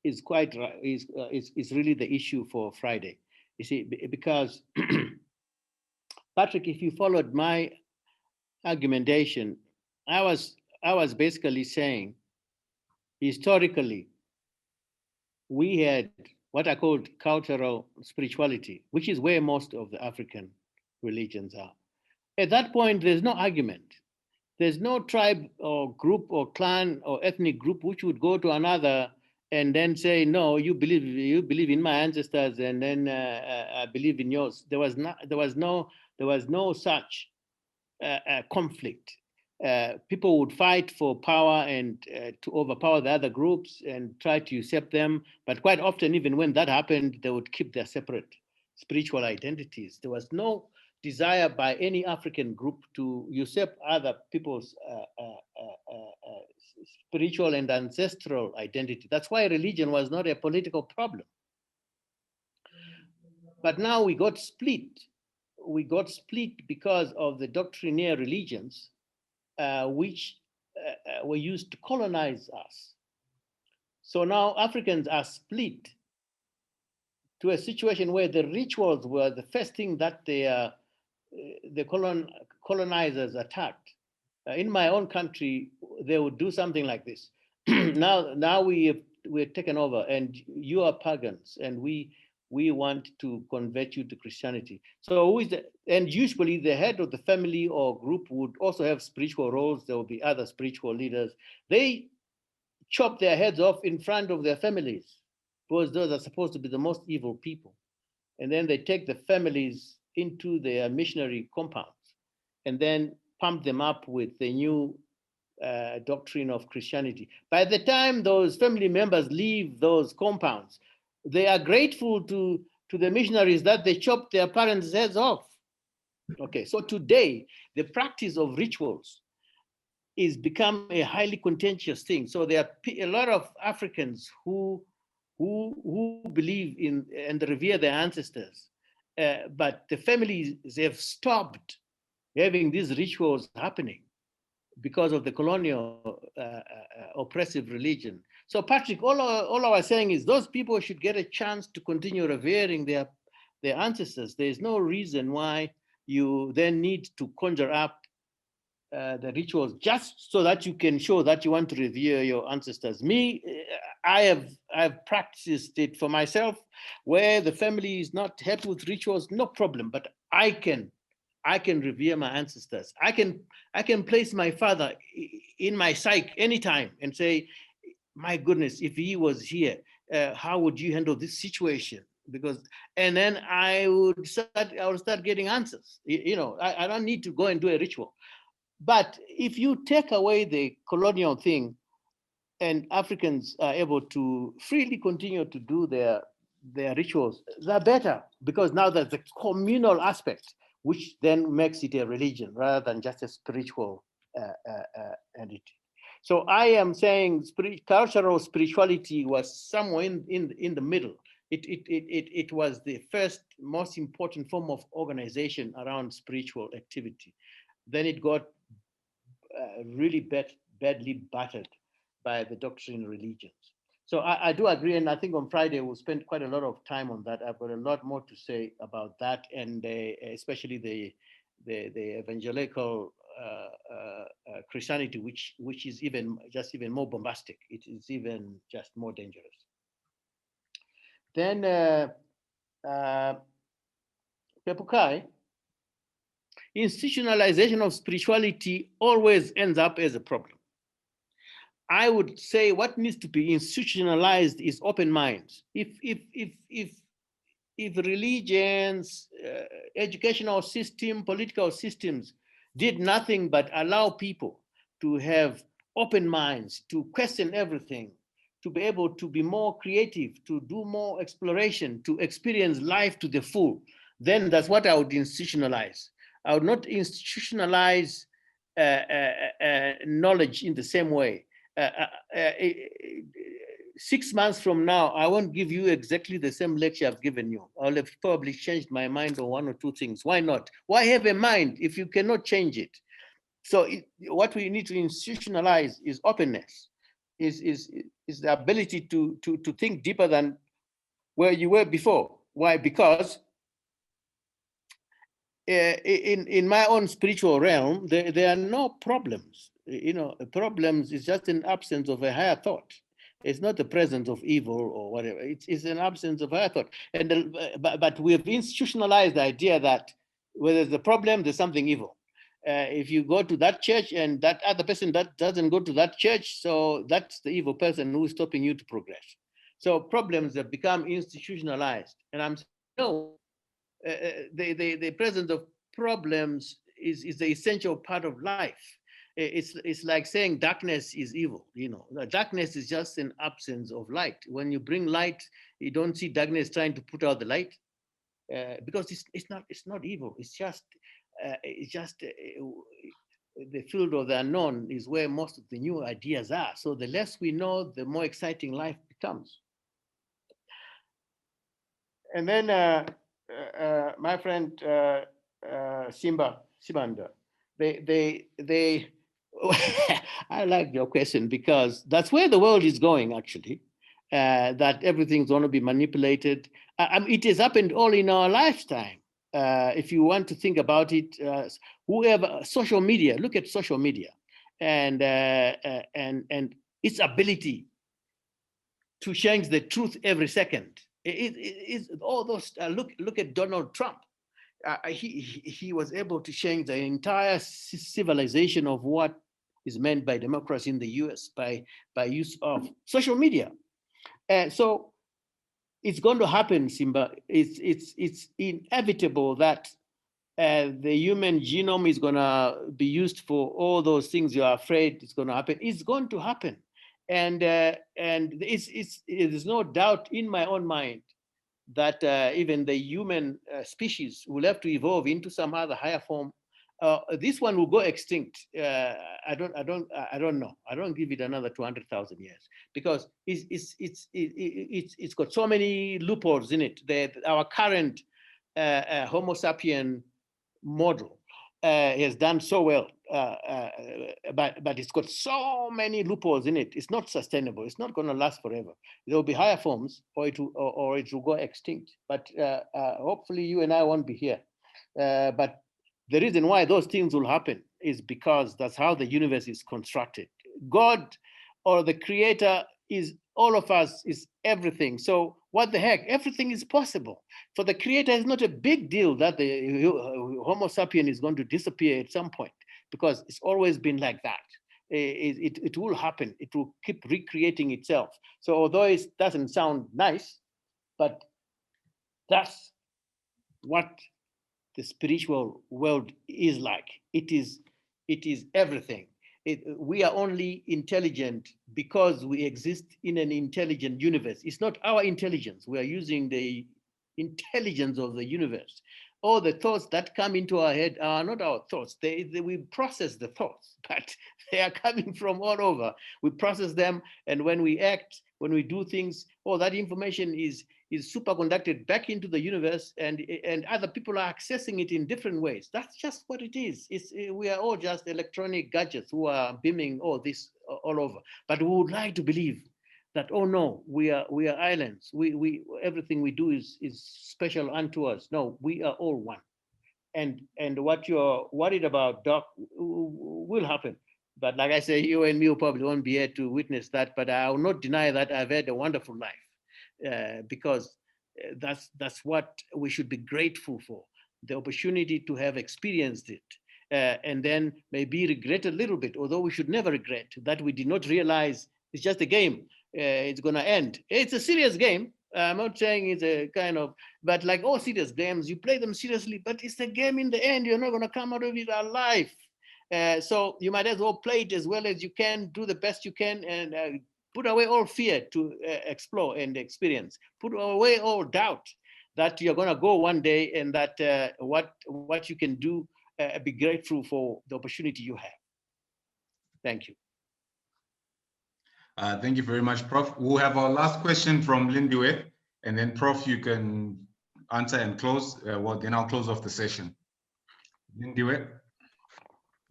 is quite is really the issue for Friday. You see, because Patrick, if you followed my argumentation, I was basically saying historically we had what I called cultural spirituality, which is where most of the African religions are. At that point, there's no argument. There's no tribe or group or clan or ethnic group which would go to another and then say, no, you believe in my ancestors, and then I believe in yours. There was no such conflict. People would fight for power and to overpower the other groups and try to usurp them. But quite often, even when that happened, they would keep their separate spiritual identities. There was no desire by any African group to usurp other people's spiritual and ancestral identity. That's why religion was not a political problem. But now we got split. We got split because of the doctrinaire religions which were used to colonize us. So now Africans are split to a situation where the rituals were the first thing that the colonizers attacked. In my own country, they would do something like this. now we're taken over, and you are pagans, and we want to convert you to Christianity. So and usually the head of the family or group would also have spiritual roles. There will be other spiritual leaders. They chop their heads off in front of their families because those are supposed to be the most evil people. And then they take the families into their missionary compounds and then pump them up with the new doctrine of Christianity. By the time those family members leave those compounds, they are grateful to the missionaries that they chopped their parents' heads off. Okay, so today, the practice of rituals is become a highly contentious thing. So there are a lot of Africans who believe in and revere their ancestors, but the families, they've stopped having these rituals happening because of the colonial oppressive religion. So Patrick, all I was saying is those people should get a chance to continue revering their ancestors. There's no reason why you then need to conjure up the rituals just so that you can show that you want to revere your ancestors. Me, I've practiced it for myself, where the family is not happy with rituals, no problem, but I can revere my ancestors. I can place my father in my psyche anytime and say, my goodness, if he was here, how would you handle this situation? And then I would start getting answers. I don't need to go and do a ritual. But if you take away the colonial thing and Africans are able to freely continue to do their rituals, they're better, because now there's a communal aspect, which then makes it a religion rather than just a spiritual entity. So I am saying cultural spirituality was somewhere in the middle. It was the first most important form of organization around spiritual activity. Then it got really badly battered by the doctrine religions. So I do agree, and I think on Friday we'll spend quite a lot of time on that. I've got a lot more to say about that, and especially the evangelical Christianity, which is even more bombastic. It is even just more dangerous. Then Pepukai, institutionalization of spirituality always ends up as a problem. I would say what needs to be institutionalized is open minds. If religions, educational system, political systems did nothing but allow people to have open minds, to question everything, to be able to be more creative, to do more exploration, to experience life to the full, then that's what I would institutionalize. I would not institutionalize knowledge in the same way. 6 months from now, I won't give you exactly the same lecture I've given you. I'll have probably changed my mind on one or two things. Why not? Why have a mind if you cannot change it? So what we need to institutionalize is openness, is the ability to think deeper than where you were before. Why? Because in my own spiritual realm, there are no problems. You know, problems is just an absence of a higher thought. It's not the presence of evil or whatever. It's an absence of higher thought. And but we have institutionalized the idea that where there's a problem, there's something evil. If you go to that church and that other person that doesn't go to that church, so that's the evil person who's stopping you to progress. So problems have become institutionalized. And I'm saying, no, the presence of problems is the essential part of life. It's like saying darkness is evil. You know, darkness is just an absence of light. When you bring light, you don't see darkness trying to put out the light, because it's not evil. It's just the field of the unknown is where most of the new ideas are. So the less we know, the more exciting life becomes. And then my friend Sibanda, they I like your question because that's where the world is going actually, that everything's going to be manipulated. It has happened all in our lifetime. If you want to think about it, whoever, social media, look at social media and its ability to change the truth every second. All those, look at Donald Trump. He was able to change the entire civilization of what is meant by democracy in the US by use of social media. And so it's going to happen, Simba. It's inevitable that the human genome is going to be used for all those things you're afraid it's going to happen. It's going to happen. And there's no doubt in my own mind that even the human species will have to evolve into some other higher form. This one will go extinct. I don't know. I don't give it another 200,000 years because it's got so many loopholes in it. Our current Homo sapien model has done so well, but it's got so many loopholes in it. It's not sustainable. It's not going to last forever. There will be higher forms, or it will go extinct. But hopefully, you and I won't be here. But the reason why those things will happen is because that's how the universe is constructed. God, or the Creator, is all of us, is everything. So what the heck? Everything is possible. For the Creator, it's not a big deal that the Homo sapien is going to disappear at some point, because it's always been like that. It will happen. It will keep recreating itself. So although it doesn't sound nice, but that's what the spiritual world is like. It is everything. We are only intelligent because we exist in an intelligent universe. It's not our intelligence. We are using the intelligence of the universe. All the thoughts that come into our head are not our thoughts. We process the thoughts, but they are coming from all over. We process them, and when we act, when we do things, all that information is superconducted back into the universe, and other people are accessing it in different ways. That's just what it is. We are all just electronic gadgets who are beaming all this all over. But we would like to believe that, oh no, we are islands. We everything we do is special unto us. No, we are all one. And what you're worried about, Doc, will happen. But like I say, you and me probably won't be here to witness that. But I will not deny that I've had a wonderful life, because that's what we should be grateful for, the opportunity to have experienced it. And then maybe regret a little bit, although we should never regret that we did not realize it's just a game. It's going to end. It's a serious game. I'm not saying it's a kind of, but like all serious games, you play them seriously, but it's a game in the end. You're not going to come out of it alive. So you might as well play it as well as you can, do the best you can, and put away all fear to explore and experience. Put away all doubt that you're going to go one day, and that what you can do, be grateful for the opportunity you have. Thank you. Thank you very much, Prof. We'll have our last question from Lindiwe, and then Prof, you can answer and close. Then I'll close off the session. Lindiwe.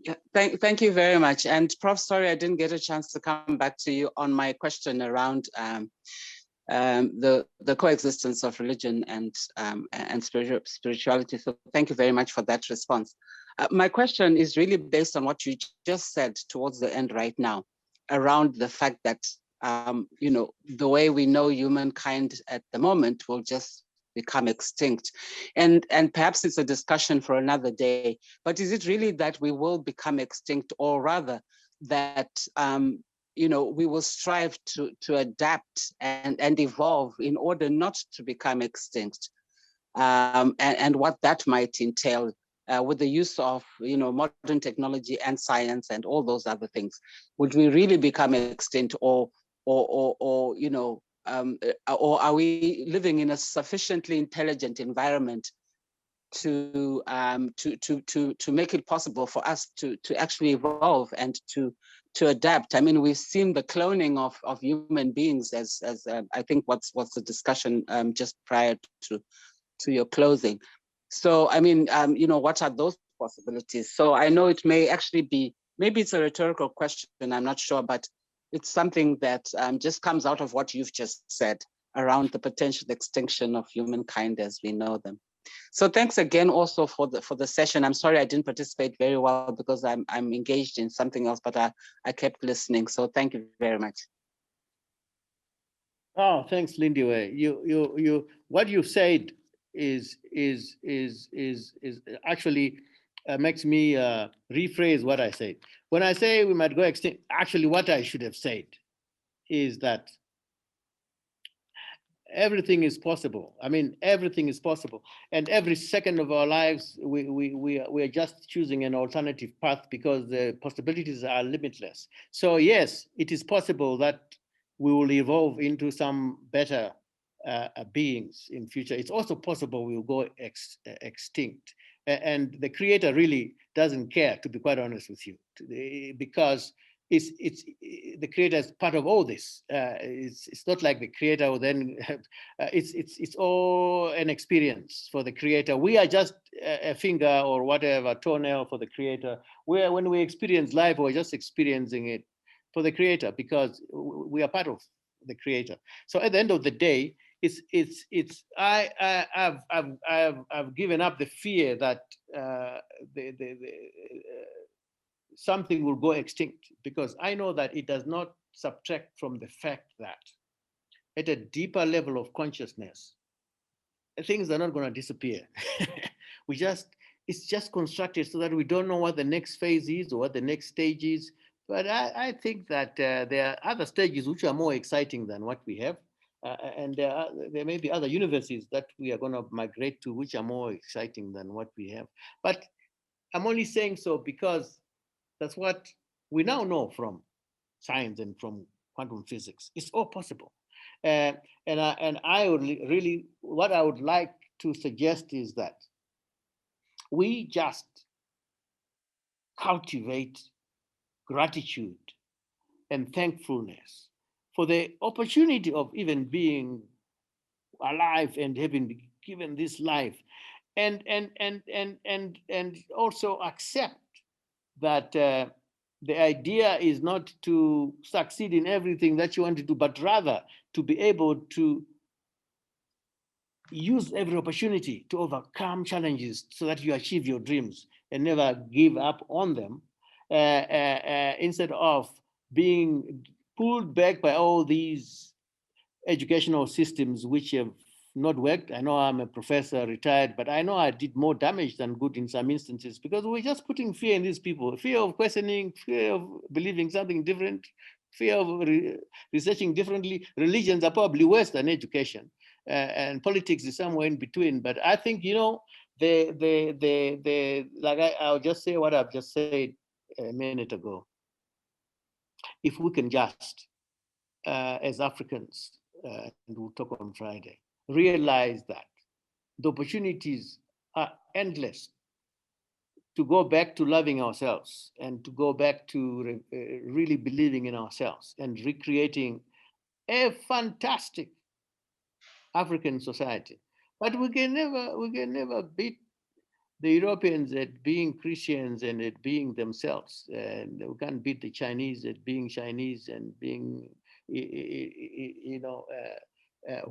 Yeah, thank you very much. And Prof, sorry, I didn't get a chance to come back to you on my question around the coexistence of religion and spirituality. So thank you very much for that response. My question is really based on what you just said towards the end right now, around the fact that the way we know humankind at the moment will just become extinct. And perhaps it's a discussion for another day, but is it really that we will become extinct, or rather that we will strive to adapt and evolve in order not to become extinct, and what that might entail with the use of modern technology and science and all those other things? Would we really become extinct, or are we living in a sufficiently intelligent environment to make it possible for us to actually evolve and to adapt? I mean, we've seen the cloning of human beings as I think what's the discussion just prior to your closing. So I mean, what are those possibilities? So I know it may actually be, maybe it's a rhetorical question, I'm not sure, but it's something that just comes out of what you've just said around the potential extinction of humankind as we know them. So thanks again also for the session. I'm sorry I didn't participate very well because I'm engaged in something else, but I kept listening. So thank you very much. Oh, thanks, Lindiwe. You what you said is actually makes me rephrase what I said. When I say we might go extinct, actually what I should have said is that everything is possible. I mean, everything is possible. And every second of our lives, we are just choosing an alternative path because the possibilities are limitless. So yes, it is possible that we will evolve into some better beings in future. It's also possible we will go extinct. And the Creator really doesn't care, to be quite honest with you, because it's the Creator is part of all this. It's not like the Creator will then it's all an experience for the Creator. We are just a finger or whatever, toenail for the Creator. Where when we experience life, we're just experiencing it for the Creator because we are part of the Creator. So at the end of the day, I've given up the fear that something will go extinct, because I know that it does not subtract from the fact that at a deeper level of consciousness, things are not going to disappear. It's just constructed so that we don't know what the next phase is or what the next stage is. But I think that there are other stages which are more exciting than what we have. And there may be other universes that we are going to migrate to, which are more exciting than what we have. But I'm only saying so because that's what we now know from science and from quantum physics. It's all possible. And I would really, what I would like to suggest is that we just cultivate gratitude and thankfulness for the opportunity of even being alive and having been given this life, and also accept that the idea is not to succeed in everything that you want to do, but rather to be able to use every opportunity to overcome challenges so that you achieve your dreams and never give up on them, instead of being pulled back by all these educational systems which have not worked. I know I'm a professor, retired, but I know I did more damage than good in some instances because we're just putting fear in these people, fear of questioning, fear of believing something different, fear of researching differently. Religions are probably worse than education, and politics is somewhere in between. But I think, you know, I'll just say what I've just said a minute ago. If we can just, as Africans, and we'll talk on Friday, realize that the opportunities are endless to go back to loving ourselves and to go back to really believing in ourselves and recreating a fantastic African society. But we can never beat the Europeans at being Christians and at being themselves. And we can't beat the Chinese at being Chinese and being, you know,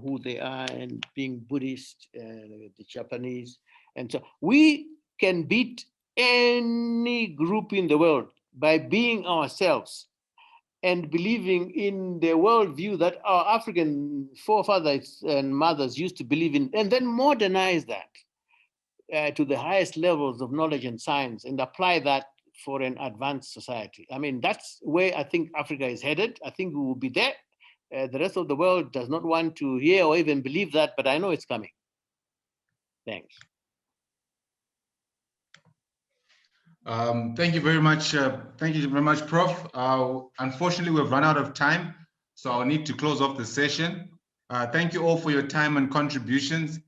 who they are and being Buddhist, the Japanese. And so we can beat any group in the world by being ourselves and believing in the worldview that our African forefathers and mothers used to believe in, and then modernize that to the highest levels of knowledge and science and apply that for an advanced society. I mean, that's where I think Africa is headed. I think we will be there. The rest of the world does not want to hear or even believe that, but I know it's coming. Thanks. Thank you very much. Thank you very much, Prof. Unfortunately, we've run out of time, so I'll need to close off the session. Thank you all for your time and contributions.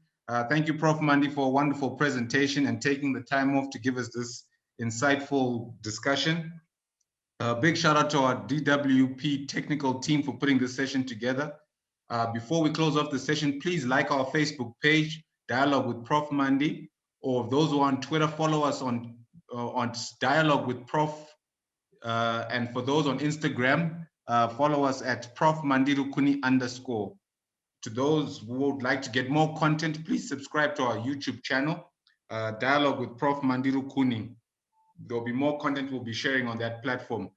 Thank you, Prof Mandi, for a wonderful presentation and taking the time off to give us this insightful discussion. Big shout out to our DWP technical team for putting this session together. Before we close off the session, please like our Facebook page, Dialogue with Prof Mandi, or those who are on Twitter, follow us on Dialogue with Prof. And for those on Instagram, follow us at Prof Mandi Rukuni _. To those who would like to get more content, please subscribe to our YouTube channel, Dialogue with Prof Mandi Rukuni. There'll be more content we'll be sharing on that platform.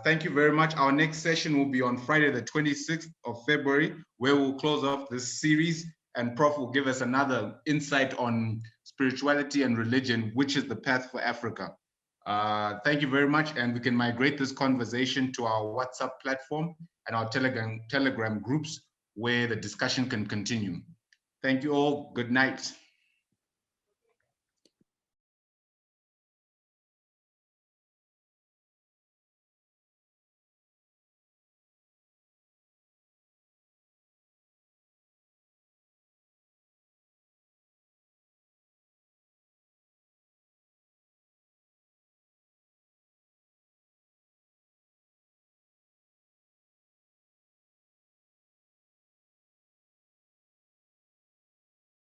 Thank you very much. Our next session will be on Friday, the 26th of February, where we'll close off this series and Prof will give us another insight on spirituality and religion, which is the path for Africa. Thank you very much. And we can migrate this conversation to our WhatsApp platform and our Telegram groups where the discussion can continue. Thank you all. Good night.